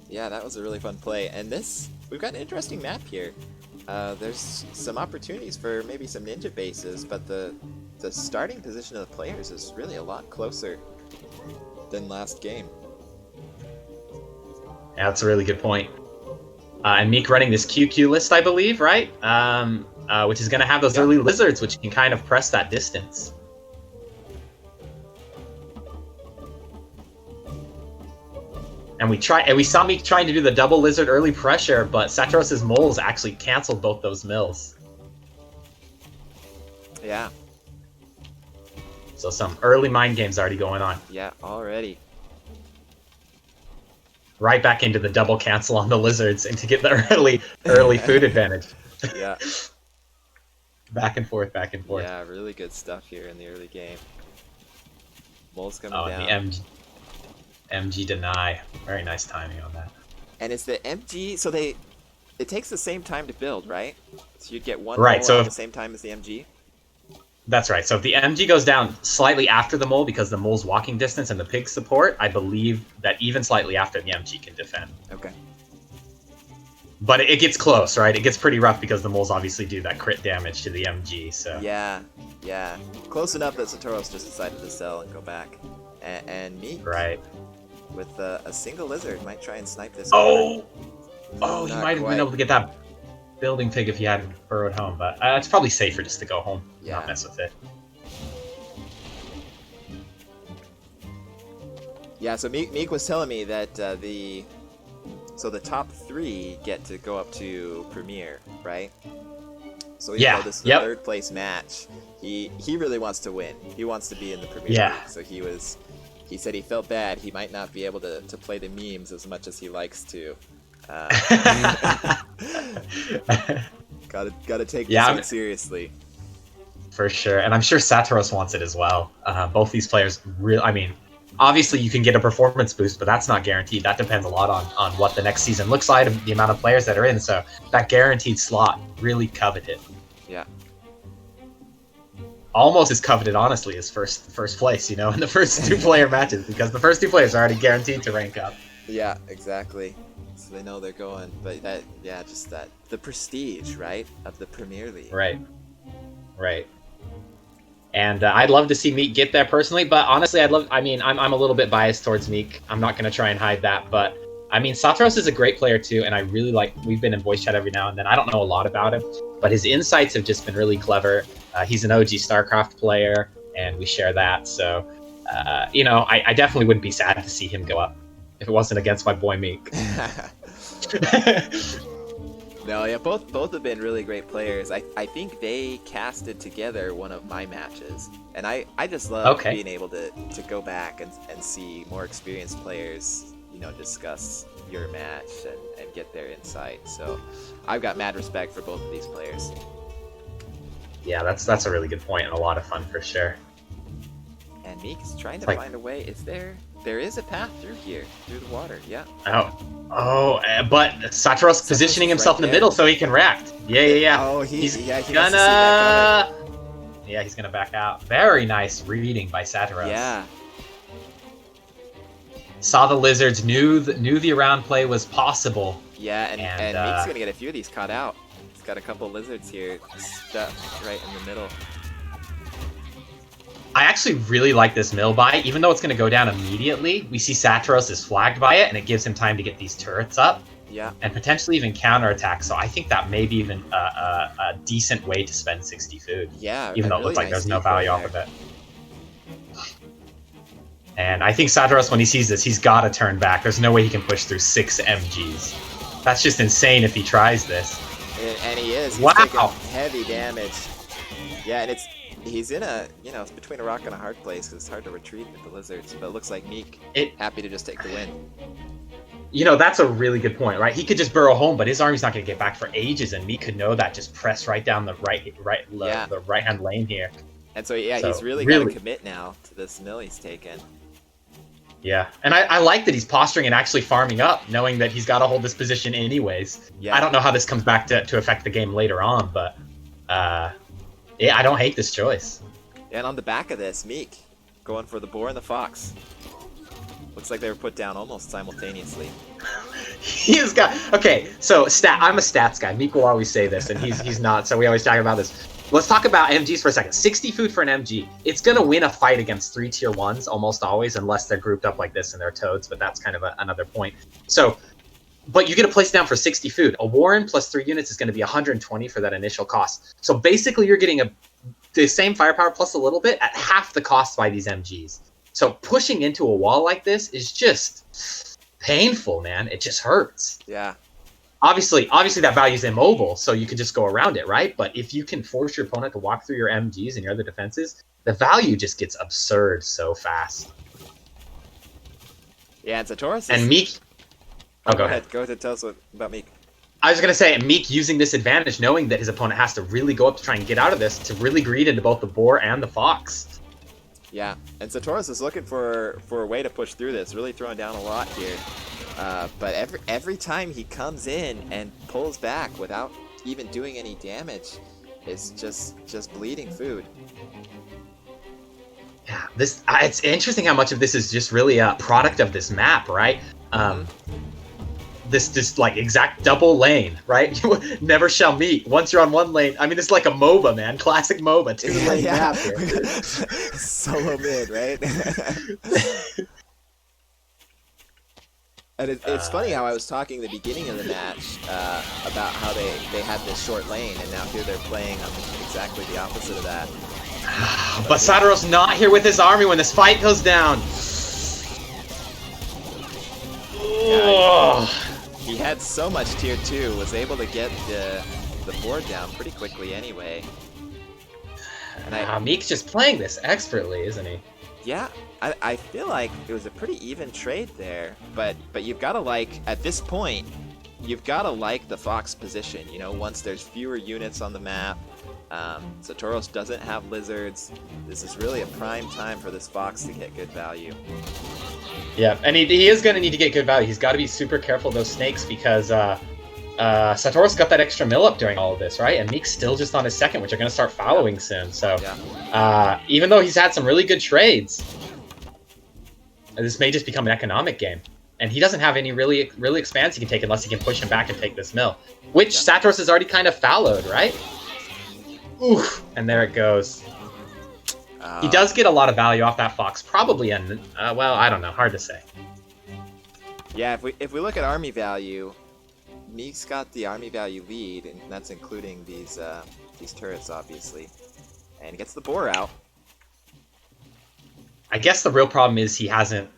Yeah, that was a really fun play, and we've got an interesting map here. There's some opportunities for maybe some ninja bases, but the starting position of the players is really a lot closer than last game. Yeah, that's a really good point. And Meek running this QQ list, I believe, right? Which is going to have those early lizards, which can kind of press that distance. And we saw Meek trying to do the double lizard early pressure, but Satoros' moles actually canceled both those mills. Yeah. So some early mind games already going on. Yeah, already. Right back into the double cancel on the lizards and to get the early food advantage. Yeah. Back and forth, back and forth. Yeah, really good stuff here in the early game. Moles coming down. The MG deny. Very nice timing on that. And it's the MG, so it takes the same time to build, right? So you'd get one right, mole so at the same time as the MG? That's right. So if the MG goes down slightly after the mole because the mole's walking distance and the pig support, I believe that even slightly after the MG can defend. Okay. But it gets close, right? It gets pretty rough because the moles obviously do that crit damage to the MG, so... Yeah. Close enough that Satoros just decided to sell and go back. And Meek, right, with a single lizard, might try and snipe this. Oh, he Not might have been able to get that building pig if he had burrowed home, but it's probably safer just to go home, not mess with it. Yeah, so Meek was telling me that the top 3 get to go up to Premier, right? So even though this is a third place match, he really wants to win. He wants to be in the Premier League. So he said he felt bad. He might not be able to play the memes as much as he likes to. Gotta take this seriously. For sure, and I'm sure Satoros wants it as well. Both these players, obviously you can get a performance boost, but that's not guaranteed. That depends a lot on what the next season looks like, the amount of players that are in. So that guaranteed slot, really coveted. Yeah. Almost as coveted, honestly, as first place, in the first 2 player matches, because the first 2 players are already guaranteed to rank up. Yeah, exactly. So they know they're going, but the prestige, right, of the Premier League. Right. And I'd love to see Meek get there personally, but honestly, I'm a little bit biased towards Meek. I'm not going to try and hide that, but I mean, Satoros is a great player too, and I really we've been in voice chat every now and then. I don't know a lot about him, but his insights have just been really clever. He's an OG StarCraft player, and we share that. So, I definitely wouldn't be sad to see him go up if it wasn't against my boy Meek. No, yeah, both have been really great players. I think they casted together one of my matches, and I just love being able to go back and see more experienced players, discuss your match and get their insight. So I've got mad respect for both of these players. Yeah, that's a really good point and a lot of fun for sure. And Meek is trying to find a way. There is a path through here, through the water. Yeah. But Satoros positioning himself in the middle so he can react. Yeah. Oh, he's gonna. Yeah, he's gonna back out. Very nice reading by Satoros. Yeah. Saw the lizards, knew the around play was possible. Yeah, and Meek's gonna get a few of these caught out. He's got a couple lizards here stuck right in the middle. I actually really like this mill buy, even though it's going to go down immediately. We see Satoros is flagged by it, and it gives him time to get these turrets up. Yeah. And potentially even counterattack. So I think that may be even a decent way to spend 60 food. Yeah. Even though it looks like there's no value off of it. And I think Satoros, when he sees this, he's got to turn back. There's no way he can push through 6 MGs. That's just insane if he tries this. And he is. He's taking heavy damage. Yeah, and he's in it's between a rock and a hard place because it's hard to retreat with the lizards. But it looks like Meek happy to just take the win. That's a really good point, right? He could just burrow home, but his army's not going to get back for ages, and Meek could know that. Just press right down the the right-hand lane here. And so he's really got to commit now to this mill he's taken. Yeah, and I like that he's posturing and actually farming up, knowing that he's got to hold this position anyways. Yeah. I don't know how this comes back to affect the game later on, but I don't hate this choice. And on the back of this, Meek going for the boar and the fox. Looks like they were put down almost simultaneously. He's got so I'm a stats guy. Meek will always say this, and he's not. So we always talk about this. Let's talk about MGs for a second. 60 food for an MG. It's gonna win a fight against 3 tier 1s almost always, unless they're grouped up like this and they're toads. But that's kind of another point. So. But you get a place down for 60 food. A Warren plus 3 units is going to be 120 for that initial cost. So basically you're getting the same firepower plus a little bit at half the cost by these MGs. So pushing into a wall like this is just painful, man. It just hurts. Yeah. Obviously that value is immobile, so you can just go around it, right? But if you can force your opponent to walk through your MGs and your other defenses, the value just gets absurd so fast. Yeah, and Satoros and Meek... Go ahead. Go ahead. Tell us about Meek. I was going to say, Meek using this advantage, knowing that his opponent has to really go up to try and get out of this, to really greed into both the boar and the fox. Yeah, and Satoros is looking for a way to push through this, really throwing down a lot here. But every time he comes in and pulls back without even doing any damage, it's just bleeding food. Yeah, it's interesting how much of this is just really a product of this map, right? This like exact double lane, right? You never shall meet. Once you're on one lane, I mean, it's like a MOBA, man. Classic MOBA. 2-lane map here. Solo mid, right? And it's funny how I was talking at the beginning of the match about how they had this short lane, and now here they're playing on exactly the opposite of that. But Satoros not here with his army when this fight goes down. Yeah, he had so much tier 2, was able to get the board down pretty quickly anyway. And Meek's just playing this expertly, isn't he? Yeah, I feel like it was a pretty even trade there, but you've got to at this point, you've got to the Fox position, once there's fewer units on the map. Satoros doesn't have lizards. This is really a prime time for this Fox to get good value. Yeah, and he is going to need to get good value. He's got to be super careful of those snakes because Satoros got that extra mill up during all of this, right? And Meek's still just on his second, which are going to start following soon. So even though he's had some really good trades, this may just become an economic game. And he doesn't have any really expanse he can take unless he can push him back and take this mill, which Satoros has already kind of followed, right? Oof, and there it goes. He does get a lot of value off that fox. Probably, well, I don't know. Hard to say. Yeah, if we look at army value, Meek's got the army value lead, and that's including these turrets, obviously. And he gets the boar out. I guess the real problem is he hasn't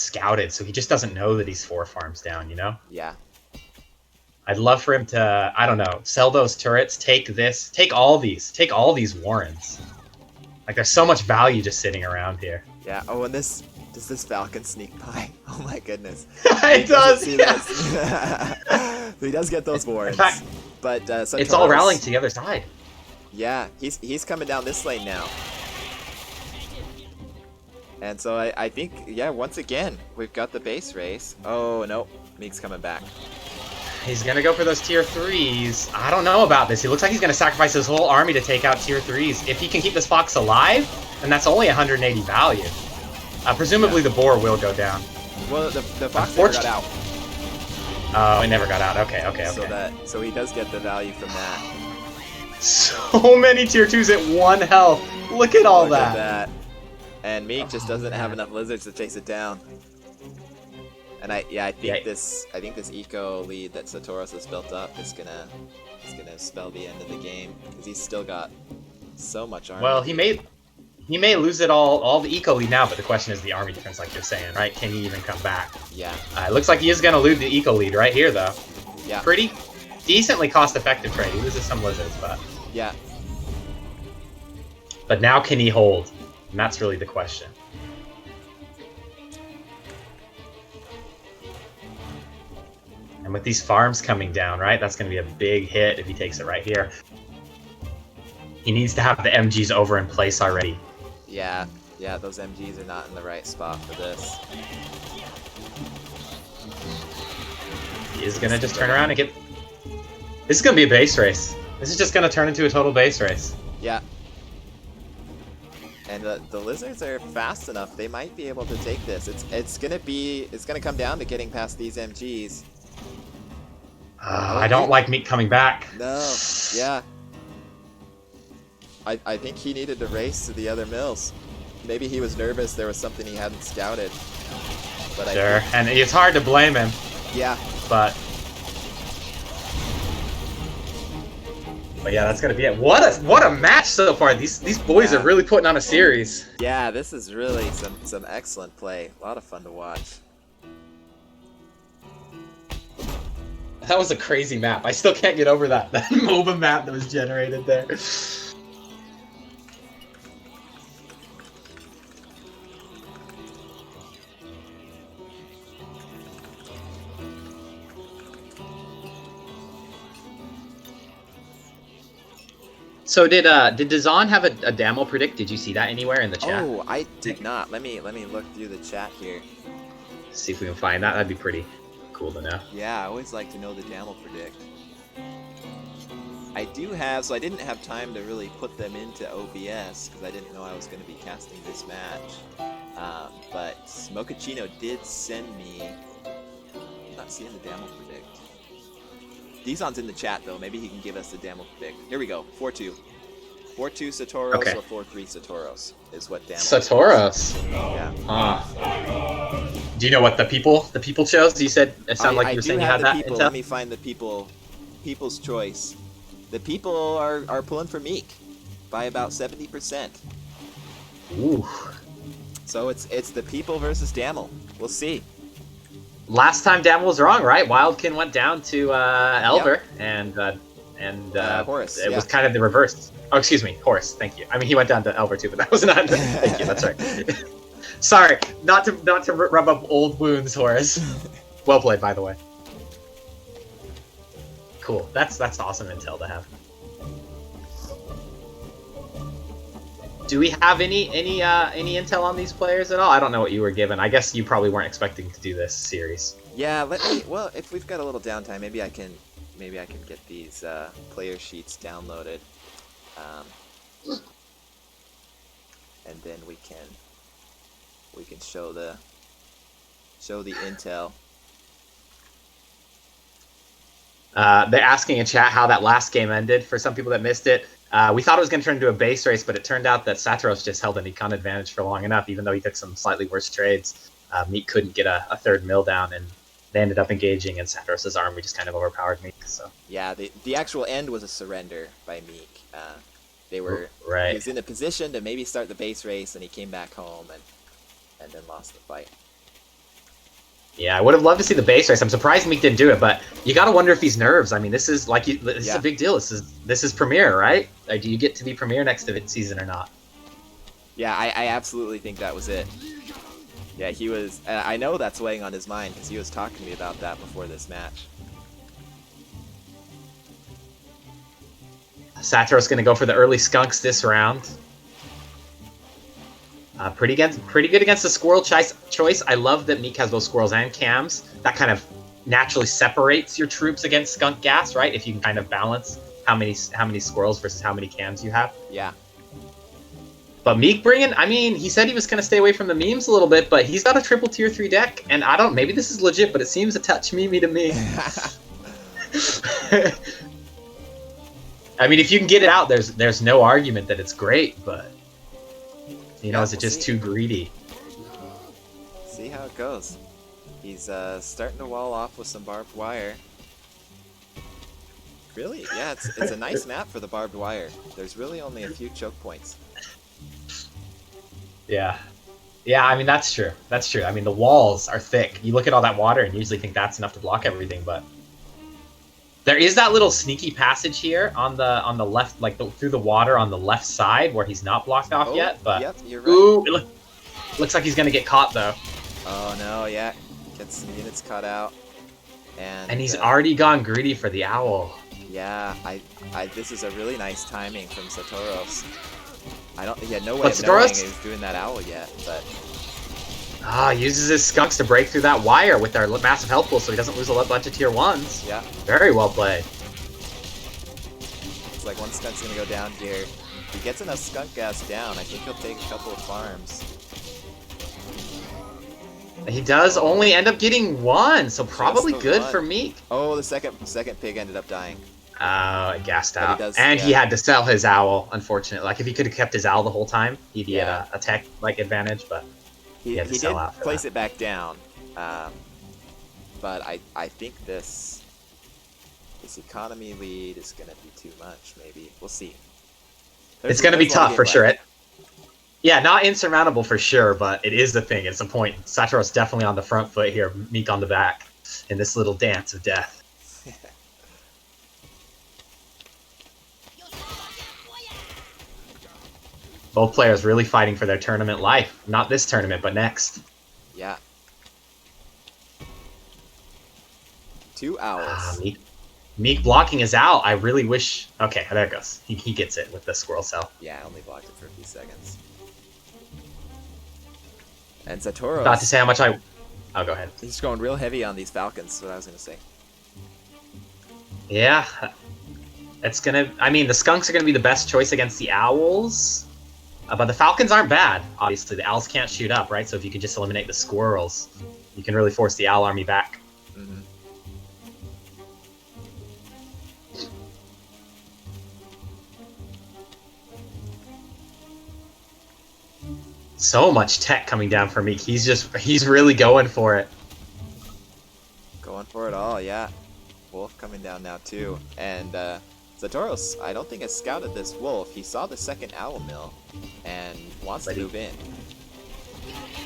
scouted, so he just doesn't know that he's 4 farms down, you know? Yeah. I'd love for him to, I don't know, sell those turrets, take all these warrens. Like, there's so much value just sitting around here. Yeah. Oh, and does this falcon sneak by? Oh my goodness. It does. Yes. So he does get those warrens. In fact, but it's all rallying to the other side. Yeah, he's coming down this lane now. And so I think, yeah, once again, we've got the base race. Oh, no, Meek's coming back. He's going to go for those tier 3s. I don't know about this. He looks like he's going to sacrifice his whole army to take out tier 3s. If he can keep this fox alive, then that's only 180 value. Presumably the boar will go down. Well, the fox never got out. Oh, it never got out. Okay. So he does get the value from that. So many tier 2s at 1 health. Look at all Look at that. And Meek just doesn't have enough lizards to chase it down. And I think this eco lead that Satoros has built up is gonna spell the end of the game, because he's still got so much army. Well, he may lose it all the eco lead now, but the question is the army defense, like you're saying, right? Can he even come back? Yeah. It looks like he is gonna lose the eco lead right here, though. Yeah. Pretty decently cost-effective trade. He loses some lizards, but yeah. But now can he hold? And that's really the question. And with these farms coming down, right, that's going to be a big hit if he takes it right here. He needs to have the MGs over in place already. Yeah, those MGs are not in the right spot for this. He is going to just turn around and get... This is going to be a base race. This is just going to turn into a total base race. Yeah. And the lizards are fast enough; they might be able to take this. It's gonna come down to getting past these MGs. I don't like Meek coming back. No, yeah. I think he needed to race to the other mills. Maybe he was nervous there was something he hadn't scouted. But sure, and it's hard to blame him. Yeah. But yeah, that's gonna be it. What a match so far. These boys are really putting on a series. Yeah, this is really some excellent play. A lot of fun to watch. That was a crazy map. I still can't get over that MOBA map that was generated there. So did Dazan have a Damo predict? Did you see that anywhere in the chat? Oh, I did not. Let me look through the chat here. See if we can find that. That'd be pretty cool to know. Yeah, I always like to know the Damo predict. I do have, so I didn't have time to really put them into OBS because I didn't know I was going to be casting this match. But Mochaccino did send me. I'm not seeing the Damo predict. Dizon's in the chat though. Maybe he can give us the Damo predict. Here we go. 4-2. 4-2 Satoros or 4-3 Satoros is what Damo. Satoros. Yeah. Do you know what the people chose? You said it sounded like you were saying you had that. People. Let me find the people's choice. The people are pulling for Meek by about 70%. Ooh. So it's the people versus Damel. We'll see. Last time Damel was wrong, right? Wildkin went down to Elver, and Horus. It was kind of the reverse. Oh, excuse me, Horus. Thank you. I mean, he went down to Elver too, but that was not. Thank you. That's right. Sorry, not to rub up old wounds, Horus. Well played, by the way. Cool. That's awesome intel to have. Do we have any intel on these players at all? I don't know what you were given. I guess you probably weren't expecting to do this series. Yeah, well, if we've got a little downtime, maybe I can get these player sheets downloaded, and then we can show the intel. They're asking in chat how that last game ended. For some people that missed it, we thought it was going to turn into a base race, but it turned out that Saturos just held an econ advantage for long enough, even though he took some slightly worse trades. Meek couldn't get a third mill down, and they ended up engaging, and Saturos' army just kind of overpowered Meek. So Yeah, the actual end was a surrender by Meek. They were right. He was in a position to maybe start the base race, and he came back home and then lost the fight. Yeah, I would have loved to see the base race. I'm surprised Meek didn't do it, but you got to wonder if he's nerves. I mean, this is like this is a big deal. This is Premier, right? Like, do you get to be Premier next to the season or not? Yeah, I absolutely think that was it. Yeah, he was. I know that's weighing on his mind because he was talking to me about that before this match. Saturos going to go for the early skunks this round. Pretty good against the squirrel choice. I love that Meek has both squirrels and cams. That kind of naturally separates your troops against skunk gas, right? If you can kind of balance how many squirrels versus how many cams you have. Yeah. But Meek I mean, he said he was going to stay away from the memes a little bit, but he's got a triple tier 3 deck, and maybe this is legit, but it seems a touch memey to me. I mean, if you can get it out, there's no argument that it's great, but is it just too greedy? See how it goes. He's starting to wall off with some barbed wire. Really? Yeah, it's a nice map for the barbed wire. There's really only a few choke points. Yeah. Yeah, I mean, that's true. That's true. I mean, the walls are thick. You look at all that water and usually think that's enough to block everything, but there is that little sneaky passage here on the left, like through the water on the left side where he's not blocked off yet. But yep, you're right. Ooh, looks like he's gonna get caught though. Oh no, yeah, gets some units cut out, and he's already gone greedy for the owl. Yeah, this is a really nice timing from Satoros. He had no way of knowing he was doing that owl yet, but. Uses his skunks to break through that wire with their massive health pool so he doesn't lose a bunch of tier 1s. Yeah. Very well played. It's like one skunk's gonna go down here. If he gets enough skunk gas down, I think he'll take a couple of farms. He does only end up getting 1, so probably good for Meek. Oh, the second pig ended up dying. Gassed out. He had to sell his owl, unfortunately. Like, if he could have kept his owl the whole time, he'd be at a tech advantage, but he did place it back down, but I think this economy lead is going to be too much. Maybe we'll see. It's going to be tough for sure. Yeah, not insurmountable for sure, but it is the thing. It's the point. Saturos definitely on the front foot here, Meek on the back in this little dance of death. Both players really fighting for their tournament life. Not this tournament, but next. Yeah. 2 owls. Meek blocking his owl. I really wish... Okay, there it goes. He gets it with the squirrel cell. Yeah, I only blocked it for a few seconds. And Satoros... Not to say how much I... Oh, go ahead. He's going real heavy on these falcons, is what I was going to say. Yeah. It's going to... I mean, the skunks are going to be the best choice against the owls. But the falcons aren't bad, obviously. The owls can't shoot up, right? So if you can just eliminate the squirrels, you can really force the owl army back. Mm-hmm. So much tech coming down for Meek. He's really going for it. Going for it all, yeah. Wolf coming down now too. And Satoros, I don't think has scouted this wolf. He saw the second owl mill and wants to move in.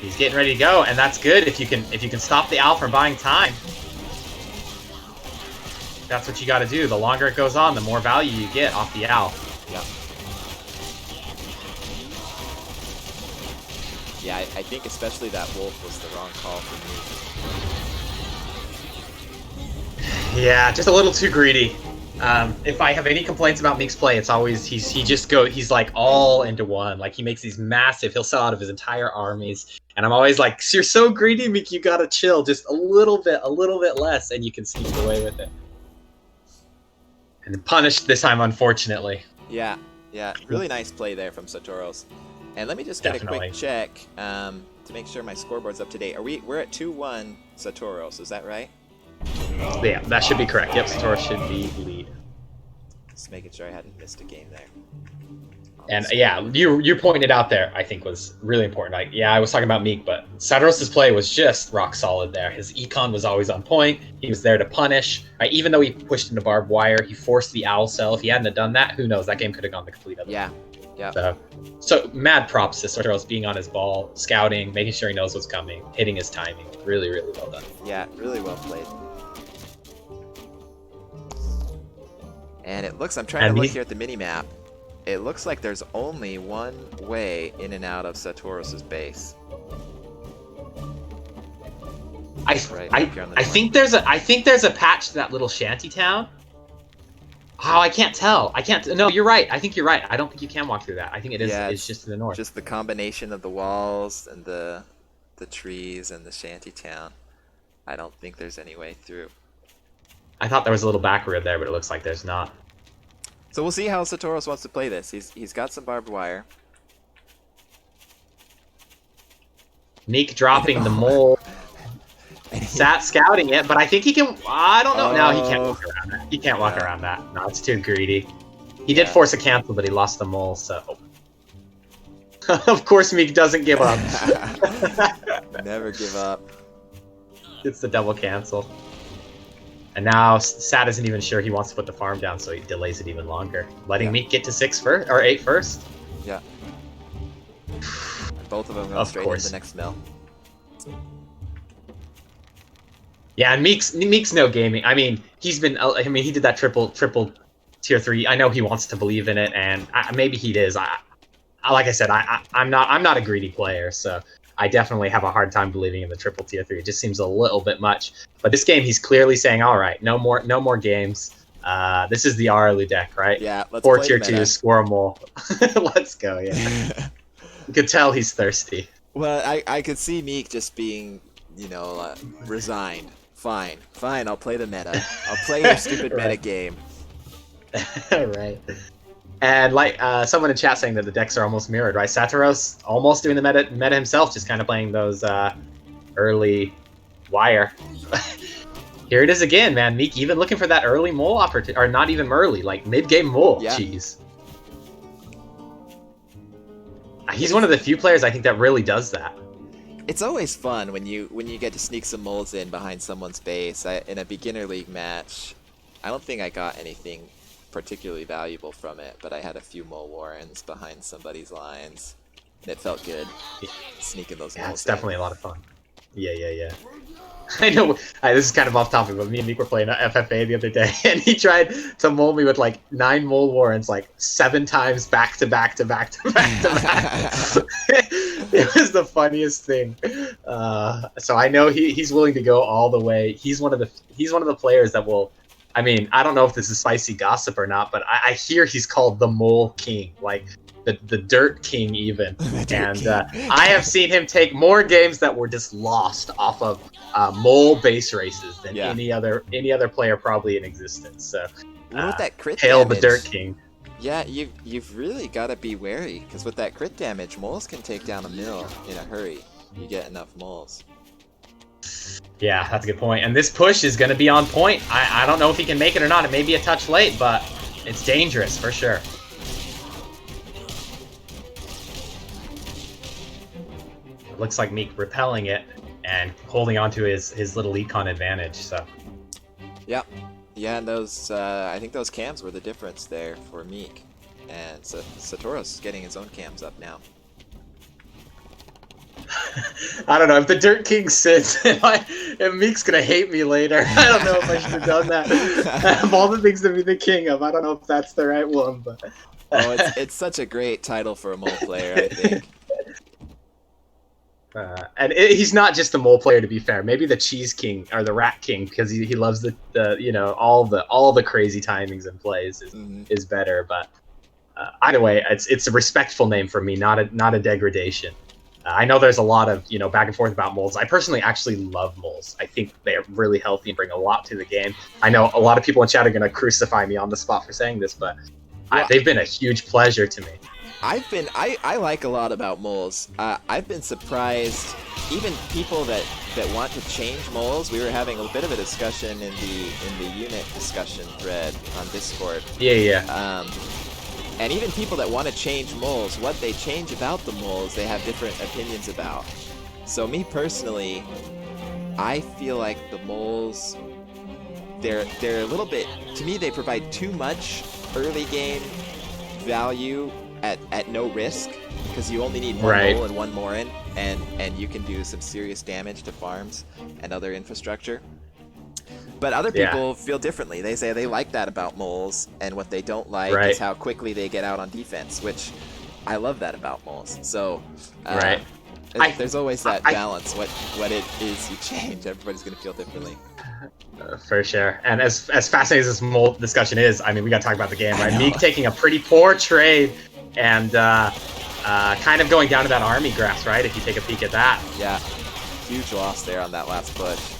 He's getting ready to go, and that's good if you can stop the owl from buying time. That's what you got to do. The longer it goes on, the more value you get off the owl. Yeah. Yeah, I think especially that wolf was the wrong call for me. Yeah, just a little too greedy. If I have any complaints about Meek's play, it's always he's like all into one. Like, he makes these massive, he'll sell out of his entire armies. And I'm always like, you're so greedy, Meek, you gotta chill just a little bit less, and you can sneak away with it. And punished this time, unfortunately. Yeah, really nice play there from Satoros. And let me just get a quick check to make sure my scoreboard's up to date. We're at 2-1 Satoros, is that right? Yeah, that should be correct. Yep, Satoru should be lead. Just making sure I hadn't missed a game there. And yeah, you pointed out there, I think was really important. Like, yeah, I was talking about Meek, but Satoru's play was just rock solid there. His econ was always on point. He was there to punish. Right? Even though he pushed into barbed wire, he forced the owl cell. If he hadn't have done that, who knows? That game could have gone the complete other way. Yeah. So mad props to Satoru's being on his ball, scouting, making sure he knows what's coming, hitting his timing. Really, really well done. Yeah, really well played. And it looks, I'm trying to look here at the mini map. It looks like there's only one way in and out of Satoros' base. I think there's a patch to that little shanty town. Oh, I can't tell. No, you're right. I think you're right. I don't think you can walk through that. I think it is. Yeah, it's just to the north. Just the combination of the walls and the trees and the shanty town. I don't think there's any way through. I thought there was a little back road there, but it looks like there's not. So we'll see how Satoros wants to play this. He's got some barbed wire. Meek dropping the mole. Sat scouting it, but I think he can. I don't know. No, he can't walk around that. He can't walk around that. No, it's too greedy. He did force a cancel, but he lost the mole. So, of course, Meek doesn't give up. Never give up. It's the double cancel. And now Sat isn't even sure he wants to put the farm down, so he delays it even longer, letting Meek get to 6 first or 8 first. Yeah. Both of them go straight into the next mill. Yeah, and Meek's no gaming. I mean, he did that triple tier 3. I know he wants to believe in it, and maybe he is. Like I said, I'm not a greedy player, so I definitely have a hard time believing in the triple tier 3. It just seems a little bit much. But this game, he's clearly saying, all right, no more games. This is the Aralu deck, right? Yeah, let's 4 play tier 2, score mole. Let's go, yeah. You could tell he's thirsty. Well, I could see Meek just being, resigned. Fine, I'll play the meta. I'll play your stupid meta game. Right. And like someone in chat saying that the decks are almost mirrored, right? Satoros almost doing the meta himself, just kind of playing those early wire. Here it is again, man. Meek even looking for that early mole opportunity, or not even early, like mid-game mole. Yeah. Jeez. He's one of the few players I think that really does that. It's always fun when you get to sneak some moles in behind someone's base. In a beginner league match, I don't think I got anything particularly valuable from it, but I had a few mole warrens behind somebody's lines, and it felt good sneaking those moles in. Yeah, it's definitely a lot of fun. Yeah. I know, this is kind of off topic, but me and Meek were playing FFA the other day, and he tried to mole me with like 9 mole warrens, like 7 times back to back. It was the funniest thing. So I know he's willing to go all the way. He's one of the players that will. I mean, I don't know if this is spicy gossip or not, but I hear he's called the Mole King, like the Dirt King even. I have seen him take more games that were just lost off of mole base races than any other player probably in existence. So, with that crit hail damage, the Dirt King. Yeah, you've really got to be wary, because with that crit damage, moles can take down a mill in a hurry. You get enough moles. Yeah, that's a good point. And this push is going to be on point. I don't know if he can make it or not. It may be a touch late, but it's dangerous for sure. It looks like Meek repelling it and holding on to his little econ advantage. So. Yeah, and those I think those cams were the difference there for Meek, and so Satoros getting his own cams up now. I don't know if the Dirt King sits. If Meek's gonna hate me later. I don't know if I should have done that. Of all the things to be the king of, I don't know if that's the right one. But it's such a great title for a mole player, I think. And he's not just a mole player, to be fair. Maybe the Cheese King or the Rat King, because he loves the all the crazy timings and plays is better. But either way, it's a respectful name for me, not a degradation. I know there's a lot of back and forth about moles. I personally actually love moles. I think they're really healthy and bring a lot to the game. I know a lot of people in chat are going to crucify me on the spot for saying this, but they've been a huge pleasure to me. I like a lot about moles. I've been surprised even people that want to change moles, we were having a bit of a discussion in the unit discussion thread on Discord. Yeah. And even people that want to change moles, what they change about the moles, they have different opinions about. So me personally, I feel like the moles, they're a little bit, to me they provide too much early game value at no risk, because you only need one mole and one Morin, and you can do some serious damage to farms and other infrastructure. But other people feel differently. They say they like that about moles, and what they don't like is how quickly they get out on defense, which I love that about moles. So there's always that balance. What it is you change, everybody's going to feel differently. For sure. And as fascinating as this mole discussion is, I mean, we got to talk about the game, right? Meek taking a pretty poor trade and kind of going down to that army grass, right? If you take a peek at that. Yeah. Huge loss there on that last push.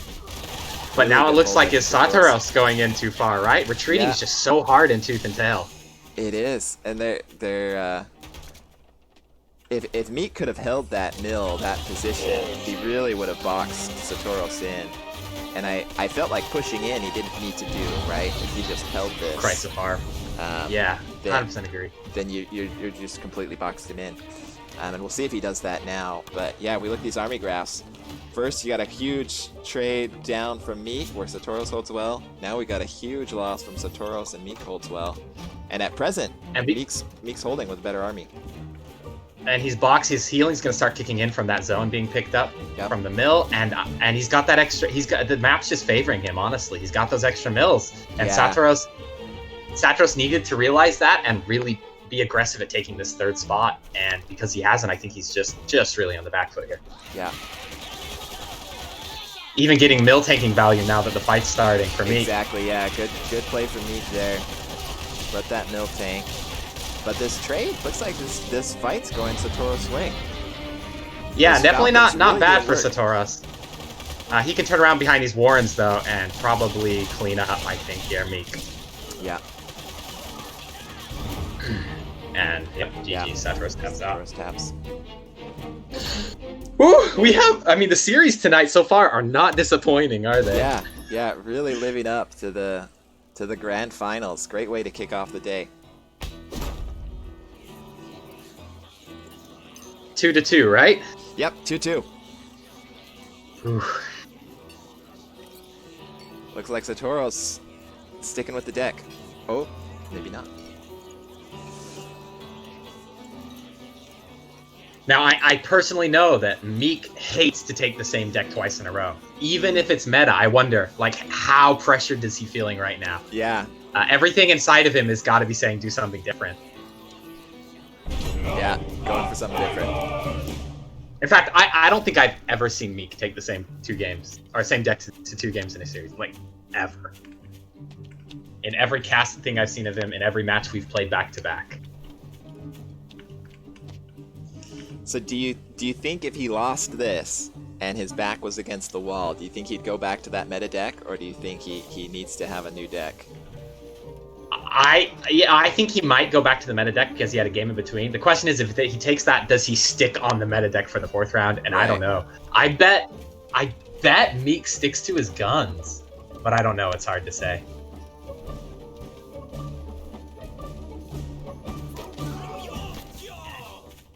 But now it looks like it's Satoros going in too far, right? Retreating is just so hard in Tooth and Tail. It is, and they're if Meek could have held that position, he really would have boxed Satoros in. And I felt like pushing in he didn't need to do, right? If he just held this. Quite so far. Yeah, 100% agree. Then you're just completely boxed him in. And we'll see if he does that now. But yeah, we look at these army graphs. First, you got a huge trade down from Meek, where Satoros holds well. Now we got a huge loss from Satoros, and Meek holds well. And at present, Meek's holding with a better army. And he's boxed. His healing's going to start kicking in from that zone being picked up from the mill, and he's got that extra. He's got the map's just favoring him. Honestly, he's got those extra mills, and Satoros needed to realize that and really be aggressive at taking this third spot. And because he hasn't, I think he's just really on the back foot here. Yeah. Even getting mill tanking value now that the fight's starting for Meek. Exactly, yeah. Good play from Meek there. Let that mill tank. But this trade looks like this fight's going Satoros' way. Yeah, definitely not really bad for Satoros. He can turn around behind these Warrens though and probably clean up, I think, here, Meek. Yeah. And GG, Satoros taps out. Satoros taps. Woo! We have, I mean, the series tonight so far are not disappointing, are they? Yeah, really living up to the grand finals. Great way to kick off the day. 2-2, right? Yep, 2-2. Looks like Satoros sticking with the deck. Oh, maybe not. Now, I personally know that Meek hates to take the same deck twice in a row. Even if it's meta, I wonder, like, how pressured is he feeling right now? Yeah. Everything inside of him has got to be saying, do something different. Yeah, going for something different. In fact, I don't think I've ever seen Meek take the same same deck to 2 games in a series, like, ever. In every cast thing I've seen of him, in every match we've played back-to-back. So do you think if he lost this and his back was against the wall, do you think he'd go back to that meta deck, or do you think he needs to have a new deck? I think he might go back to the meta deck because he had a game in between. The question is, if he takes that, does he stick on the meta deck for the 4th round? And I don't know. I bet Meek sticks to his guns, but I don't know. It's hard to say.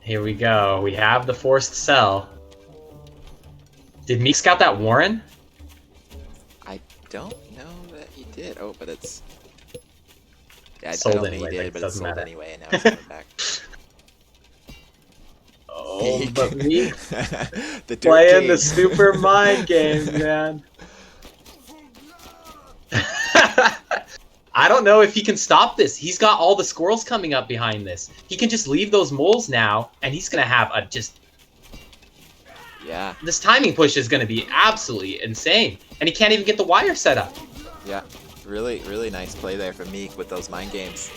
Here we go. We have the forced sell. Did Meek scout that Warren? I don't know that he did. Oh, but it's... Yeah, sold I don't anyway, think he did, but it's sold matter. anyway, and now he's coming back. Oh, but Meek the playing the super mind game, man. I don't know if he can stop this. He's got all the squirrels coming up behind this. He can just leave those moles now, and he's going to have a just... Yeah. This timing push is going to be absolutely insane. And he can't even get the wire set up. Yeah. Really, really nice play there from Meek with those mind games.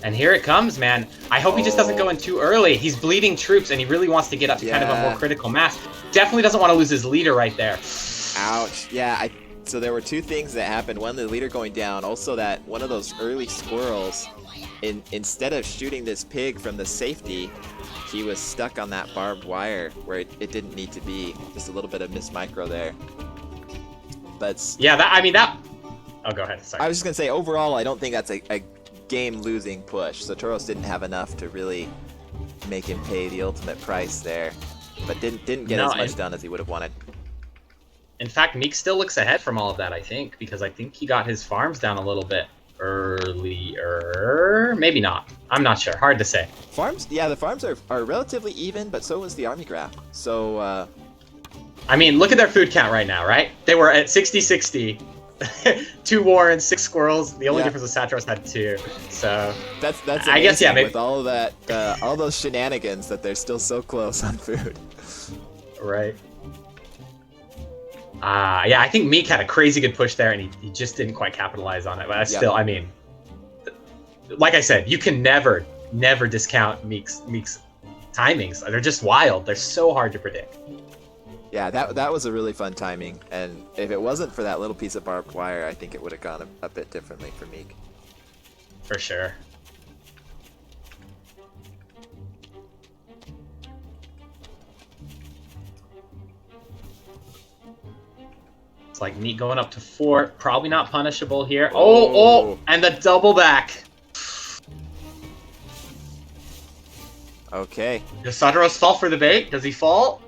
And here it comes, man. I hope he just doesn't go in too early. He's bleeding troops, and he really wants to get up to kind of a more critical mass. Definitely doesn't want to lose his leader right there. Ouch. Yeah, So there were two things that happened. One, the leader going down. Also, that one of those early squirrels, instead of shooting this pig from the safety, he was stuck on that barbed wire where it didn't need to be. Just a little bit of miss micro there. But yeah, oh, go ahead. Sorry. I was just gonna say, overall, I don't think that's a game-losing push. Satoros didn't have enough to really make him pay the ultimate price there, but didn't get as much done as he would have wanted. In fact, Meek still looks ahead from all of that, I think, because I think he got his farms down a little bit earlier. Maybe not. I'm not sure. Hard to say. Farms? Yeah, the farms are relatively even, but so was the army graph. So, I mean, look at their food count right now, right? They were at 60-60. 2 Warrens, 6 Squirrels. The only difference was Satoros had 2. So that's amazing, I guess, yeah, maybe. With all of that, all those shenanigans, that they're still so close on food. Right. Yeah, I think Meek had a crazy good push there, and he just didn't quite capitalize on it. But still, I mean, like I said, you can never discount Meek's timings. They're just wild. They're so hard to predict. Yeah, that was a really fun timing, and if it wasn't for that little piece of barbed wire, I think it would have gone a bit differently for Meek. For sure. It's like Meek going up to 4, probably not punishable here. Oh, and the double back. Okay. Does Satoros fall for the bait? Does he fall?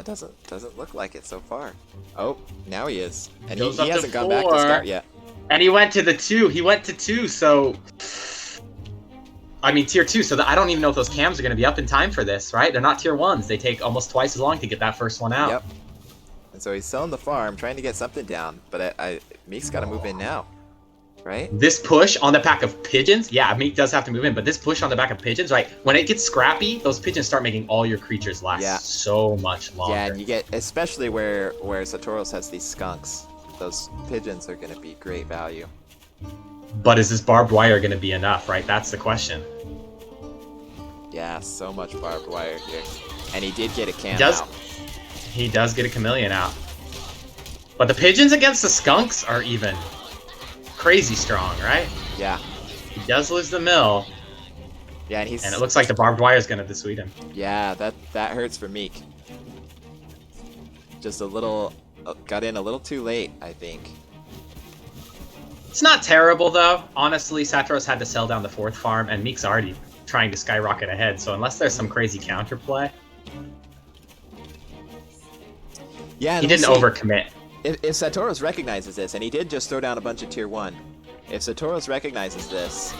Doesn't look like it so far. Oh, now he is, and Goes he up hasn't to gone back to 4. start yet. And he went to the 2. He went to 2, so I mean tier 2. So I don't even know if those cams are going to be up in time for this, right? They're not tier 1s. They take almost twice as long to get that first one out. Yep. And so he's selling the farm, trying to get something down, but Meek's got to move in now, right? This push on the back of pigeons, yeah, Meek does have to move in, but this push on the back of pigeons, right? When it gets scrappy, those pigeons start making all your creatures last so much longer. Yeah, and you get, especially where Satoros has these skunks, those pigeons are going to be great value. But is this barbed wire going to be enough, right? That's the question. Yeah, so much barbed wire here. And he did get a cam out. He does get a chameleon out. But the pigeons against the skunks are even crazy strong, right? Yeah. He does lose the mill. Yeah, and it looks like the barbed wire is going to dissuade him. Yeah, that hurts for Meek. Just a little, got in a little too late, I think. It's not terrible, though. Honestly, Satoros had to sell down the 4th farm, and Meek's already trying to skyrocket ahead, so unless there's some crazy counterplay... Yeah, he didn't overcommit. If Satoros recognizes this, and he did just throw down a bunch of tier 1, if Satoros recognizes this,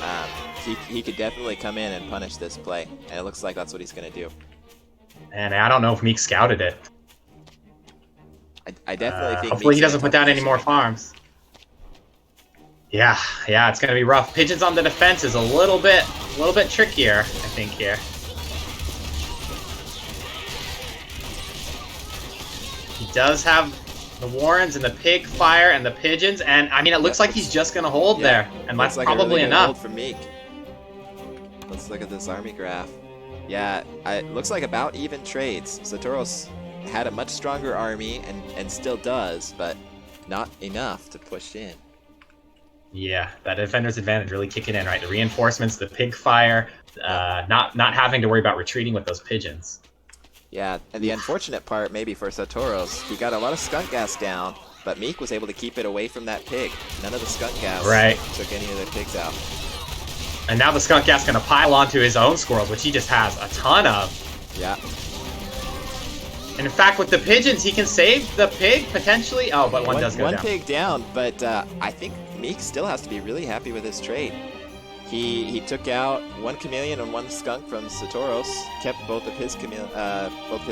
he could definitely come in and punish this play, and it looks like that's what he's going to do. And I don't know if Meek scouted it. I definitely think hopefully he doesn't put down any more farms. Yeah, it's going to be rough. Pigeons on the defense is a little bit trickier, I think, here. He does have the Warrens and the pig fire and the pigeons, and I mean, it looks like he's just going to hold there, and that's probably enough. For Meek. Let's look at this army graph. Yeah, it looks like about even trades. Satoros had a much stronger army and still does, but not enough to push in. Yeah, that defender's advantage really kicking in, right? The reinforcements, the pig fire, not having to worry about retreating with those pigeons. Yeah, and the unfortunate part maybe for Satoros, he got a lot of skunk gas down, but Meek was able to keep it away from that pig. None of the skunk gas took any of the pigs out. And now the skunk gas is going to pile onto his own squirrels, which he just has a ton of. Yeah. And in fact, with the pigeons, he can save the pig, potentially. Oh, but one does go down. One pig down, but I think Meek still has to be really happy with his trade. He took out 1 chameleon and 1 skunk from Satoros, kept both of his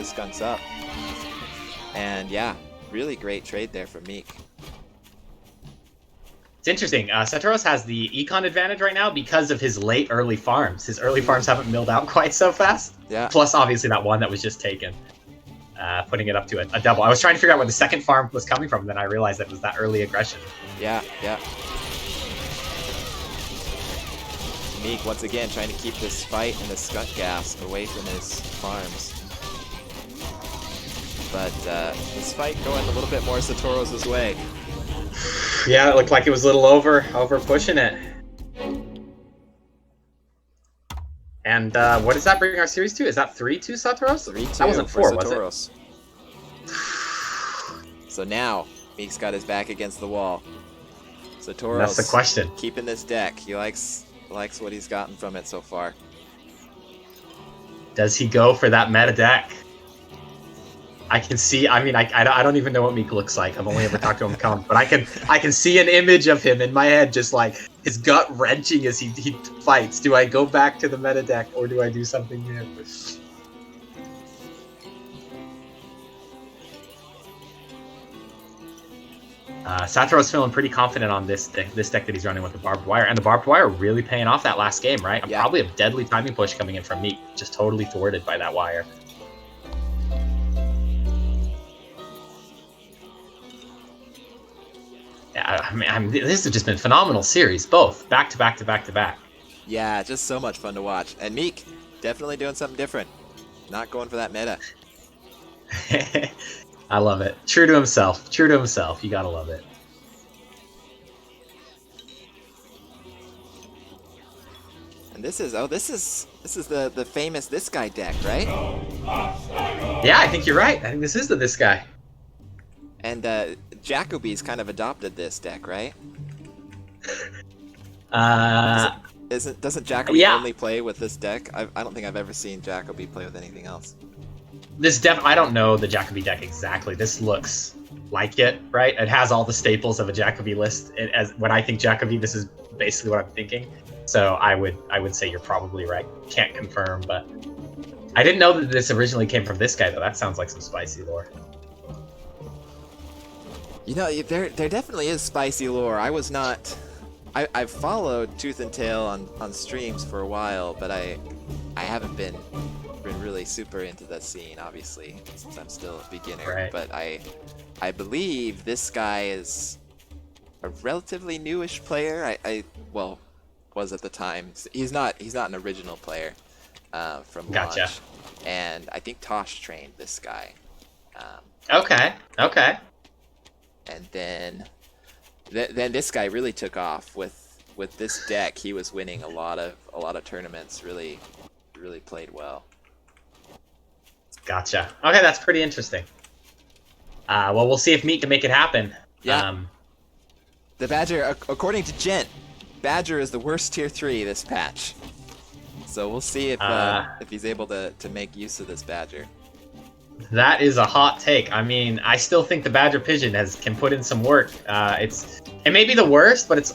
skunks up. And yeah, really great trade there for Meek. It's interesting. Satoros has the econ advantage right now because of his early farms. His early farms haven't milled out quite so fast. Yeah. Plus, obviously, that one that was just taken, putting it up to a double. I was trying to figure out where the second farm was coming from, and then I realized that it was that early aggression. Yeah. Meek once again trying to keep this fight and the skunk gas away from his farms. But this fight going a little bit more Satoru's way. Yeah, it looked like it was a little over pushing it. And what does that bring our series to? Is that 3-2 Satoru's? 3-2 That wasn't 4, was Satoru's. So now, Meek's got his back against the wall. Satoru's That's the question. keeping this deck. He likes what he's gotten from it so far. Does he go for that meta deck? I can see. I mean, I don't even know what Meek looks like. I've only ever talked to him come, but I can see an image of him in my head, just like his gut wrenching as he fights. Do I go back to the meta deck or do I do something new? Satoru's feeling pretty confident on this deck that he's running with the barbed wire, and the barbed wire really paying off that last game, right? Yeah. Probably a deadly timing push coming in from Meek, just totally thwarted by that wire. Yeah, I mean, this has just been a phenomenal series, both back to back to back to back. Yeah, just so much fun to watch. And Meek, definitely doing something different. Not going for that meta. I love it. True to himself. True to himself. You gotta love it. And this is the famous this guy deck, right? Yeah, I think you're right. I think this is this guy. And Jacoby's kind of adopted this deck, right? Doesn't Jacoby only play with this deck? I don't think I've ever seen Jacoby play with anything else. I don't know the Jacoby deck exactly. This looks like it, right? It has all the staples of a Jacoby list. When I think Jacoby, this is basically what I'm thinking. So I would say you're probably right. Can't confirm, but I didn't know that this originally came from this guy though. That sounds like some spicy lore. You know, there definitely is spicy lore. I've followed Tooth and Tail on streams for a while, but I haven't been really super into that scene, obviously, since I'm still a beginner. Right. But I believe this guy is a relatively newish player. Well, was at the time. He's not an original player from Gotcha. launch. And I think Tosh trained this guy. Okay. And then this guy really took off with this deck. He was winning a lot of tournaments. Really played well. Gotcha. Okay, that's pretty interesting. Well, we'll see if Meek can make it happen. Yeah. The Badger, according to Gent, Badger is the worst tier 3 this patch. So we'll see if he's able to make use of this Badger. That is a hot take. I mean, I still think the Badger Pigeon can put in some work. It may be the worst, but it's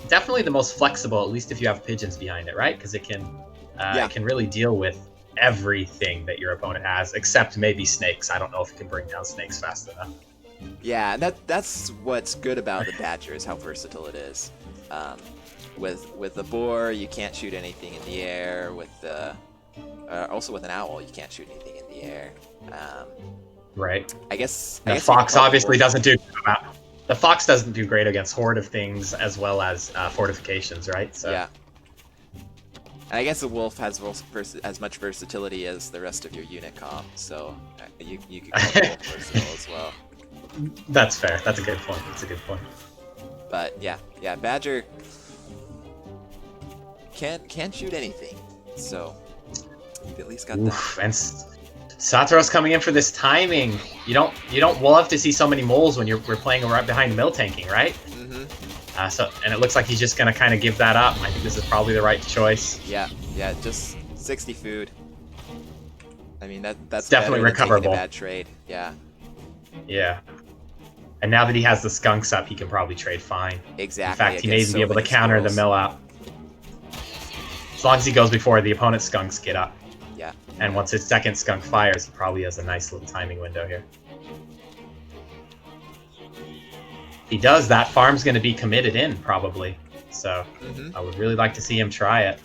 definitely the most flexible, at least if you have pigeons behind it, right? Because it can really deal with everything that your opponent has, except maybe snakes. I don't know if it can bring down snakes fast enough. Yeah, that's what's good about the Badger is how versatile it is. With the boar, you can't shoot anything in the air. Also with an owl, you can't shoot anything in the air. Right. I guess the fox obviously doesn't do. The fox doesn't do great against horde of things as well as fortifications, right? So. Yeah. And I guess the wolf has as much versatility as the rest of your unit comp, so you could call the wolf versatile as well. That's fair. That's a good point. But yeah, Badger can't shoot anything, so you've at least got that. And Satoru's coming in for this timing. You don't love to see so many moles when we're playing right behind the mill tanking, right? Mm-hmm. And it looks like he's just gonna kind of give that up. I think this is probably the right choice. Yeah, just 60 food. I mean that's definitely better than recoverable. taking a bad trade. Yeah. Yeah. And now that he has the skunks up, he can probably trade fine. Exactly. In fact, he may be able to counter the mill out. As long as he goes before the opponent's skunks get up. Yeah. And once his second skunk fires, he probably has a nice little timing window here. If he does, that farm's going to be committed in, probably. So I would really like to see him try it.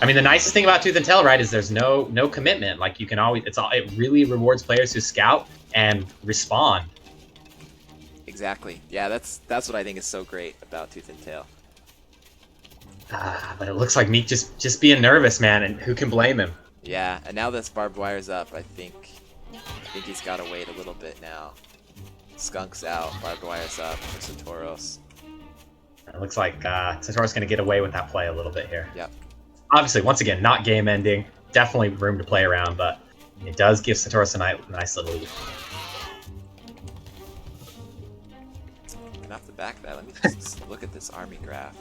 I mean, the nicest thing about Tooth and Tail, right, is there's no commitment. Like, you can always... It really rewards players who scout and respond. Exactly. Yeah, that's what I think is so great about Tooth and Tail. But it looks like Meek just being nervous, man, and who can blame him? Yeah, and now this barbed wire's up, I think think he's got to wait a little bit now. Skunk's out, barbed wire's up for Satoros. It looks like Satoru's going to get away with that play a little bit here. Yep. Obviously, once again, not game ending. Definitely room to play around, but it does give Satoru a nice little lead. And off the back of that, let me just look at this army graph.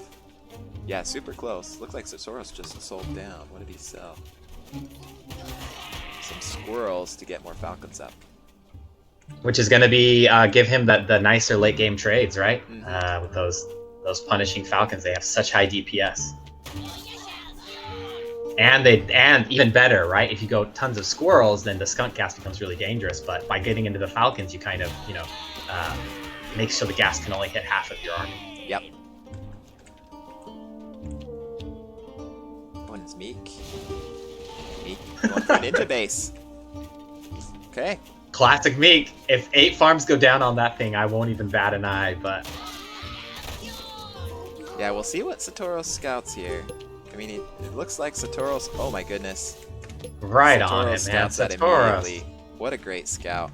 Yeah, super close. Looks like Satoros just sold down. What did he sell? Some squirrels to get more falcons up. Which is going to be give him the nicer late game trades, right? Mm-hmm. With those punishing falcons, they have such high DPS. And even better, right? If you go tons of squirrels, then the skunk gas becomes really dangerous. But by getting into the falcons, you kind of make sure the gas can only hit half of your army. Yep. One is Meek. Meek going for ninja base. Okay. Classic Meek. If 8 farms go down on that thing, I won't even bat an eye. But yeah, we'll see what Satoros scouts here. I mean, it looks like Satoros. Oh my goodness. Right Satoros on it, man. scouts that Satoros. immediately. What a great scout.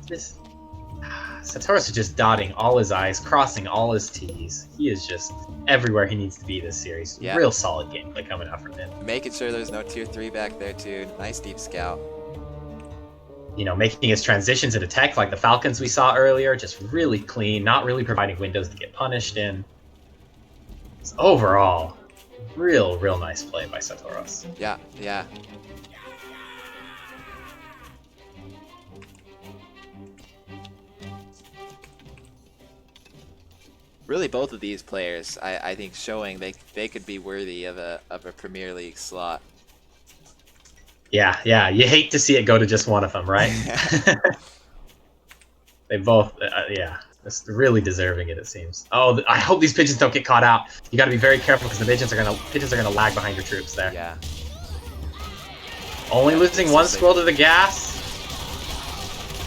Satoros is just dotting all his I's, crossing all his T's. He is just everywhere he needs to be this series. Yeah. Real solid gameplay coming out from him. Making sure there's no tier 3 back there too. Nice deep scout. Making his transitions into tech like the Falcons we saw earlier, just really clean, not really providing windows to get punished in. It's overall, real nice play by Satoros. Yeah, yeah. Really, both of these players, I think, showing they could be worthy of a Premier League slot. Yeah, you hate to see it go to just one of them, right? They both, just really deserving it seems. Oh, I hope these pigeons don't get caught out. You got to be very careful because the pigeons are gonna lag behind your troops there. Yeah. Only losing one squirrel to the gas.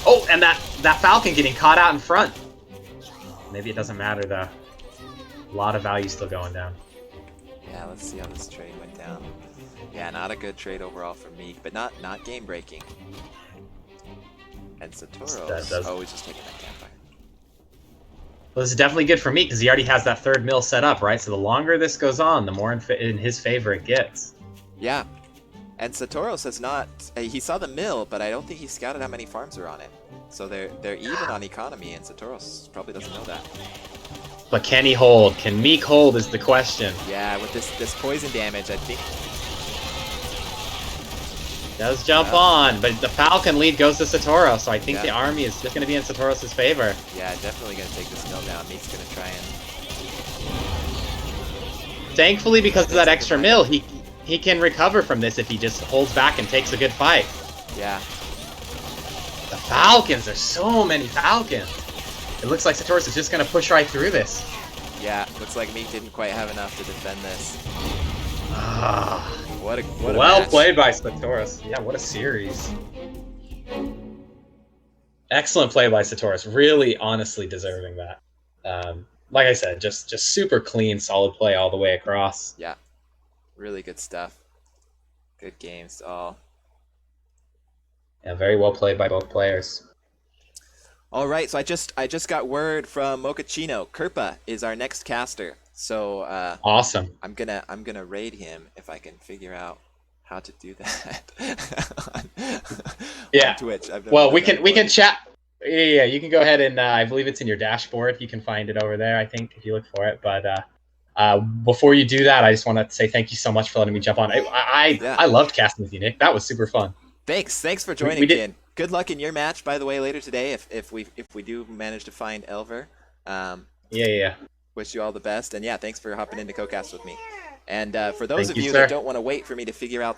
Oh, and that falcon getting caught out in front. Maybe it doesn't matter though. A lot of value still going down. Yeah, let's see how this trade went down. Yeah, not a good trade overall for Meek, but not game breaking. And Satoros. Oh, he's just taking that campfire. Well, this is definitely good for Meek because he already has that 3rd mill set up, right? So the longer this goes on, the more in his favor it gets. Yeah. And Satoros has not. He saw the mill, but I don't think he scouted how many farms are on it. So they're even on economy, and Satoros probably doesn't know that. But can he hold? Can Meek hold is the question. Yeah, with this poison damage, I think. Does jump on, but the Falcon lead goes to Satoros, so I think the army is just going to be in Satoros' favor. Yeah, definitely going to take this mill down. Meek's going to try and. Thankfully, because of that extra mill, he can recover from this if he just holds back and takes a good fight. Yeah. The Falcons, there's so many Falcons. It looks like Satoros is just going to push right through this. Yeah, looks like Meek didn't quite have enough to defend this. What a well match. played by Satoros. Yeah, what a series. Excellent play by Satoros. Really, honestly deserving that. Like I said, just super clean, solid play all the way across. Yeah, really good stuff. Good games all. Yeah, very well played by both players. All right, so I just got word from Mochaccino. Kirpa is our next caster. So awesome. I'm gonna raid him if I can figure out how to do that on Twitch. Well, we can chat. Yeah, you can go ahead and I believe it's in your dashboard. You can find it over there, I think, if you look for it. But before you do that, I just want to say thank you so much for letting me jump on. I loved casting with you, Nick. That was super fun. Thanks for joining, Kin. Good luck in your match, by the way, later today. If we do manage to find Elver. Yeah. Wish you all the best, and yeah, thanks for hopping into CoCast with me. And for those of you sir. that don't want to wait for me to figure out the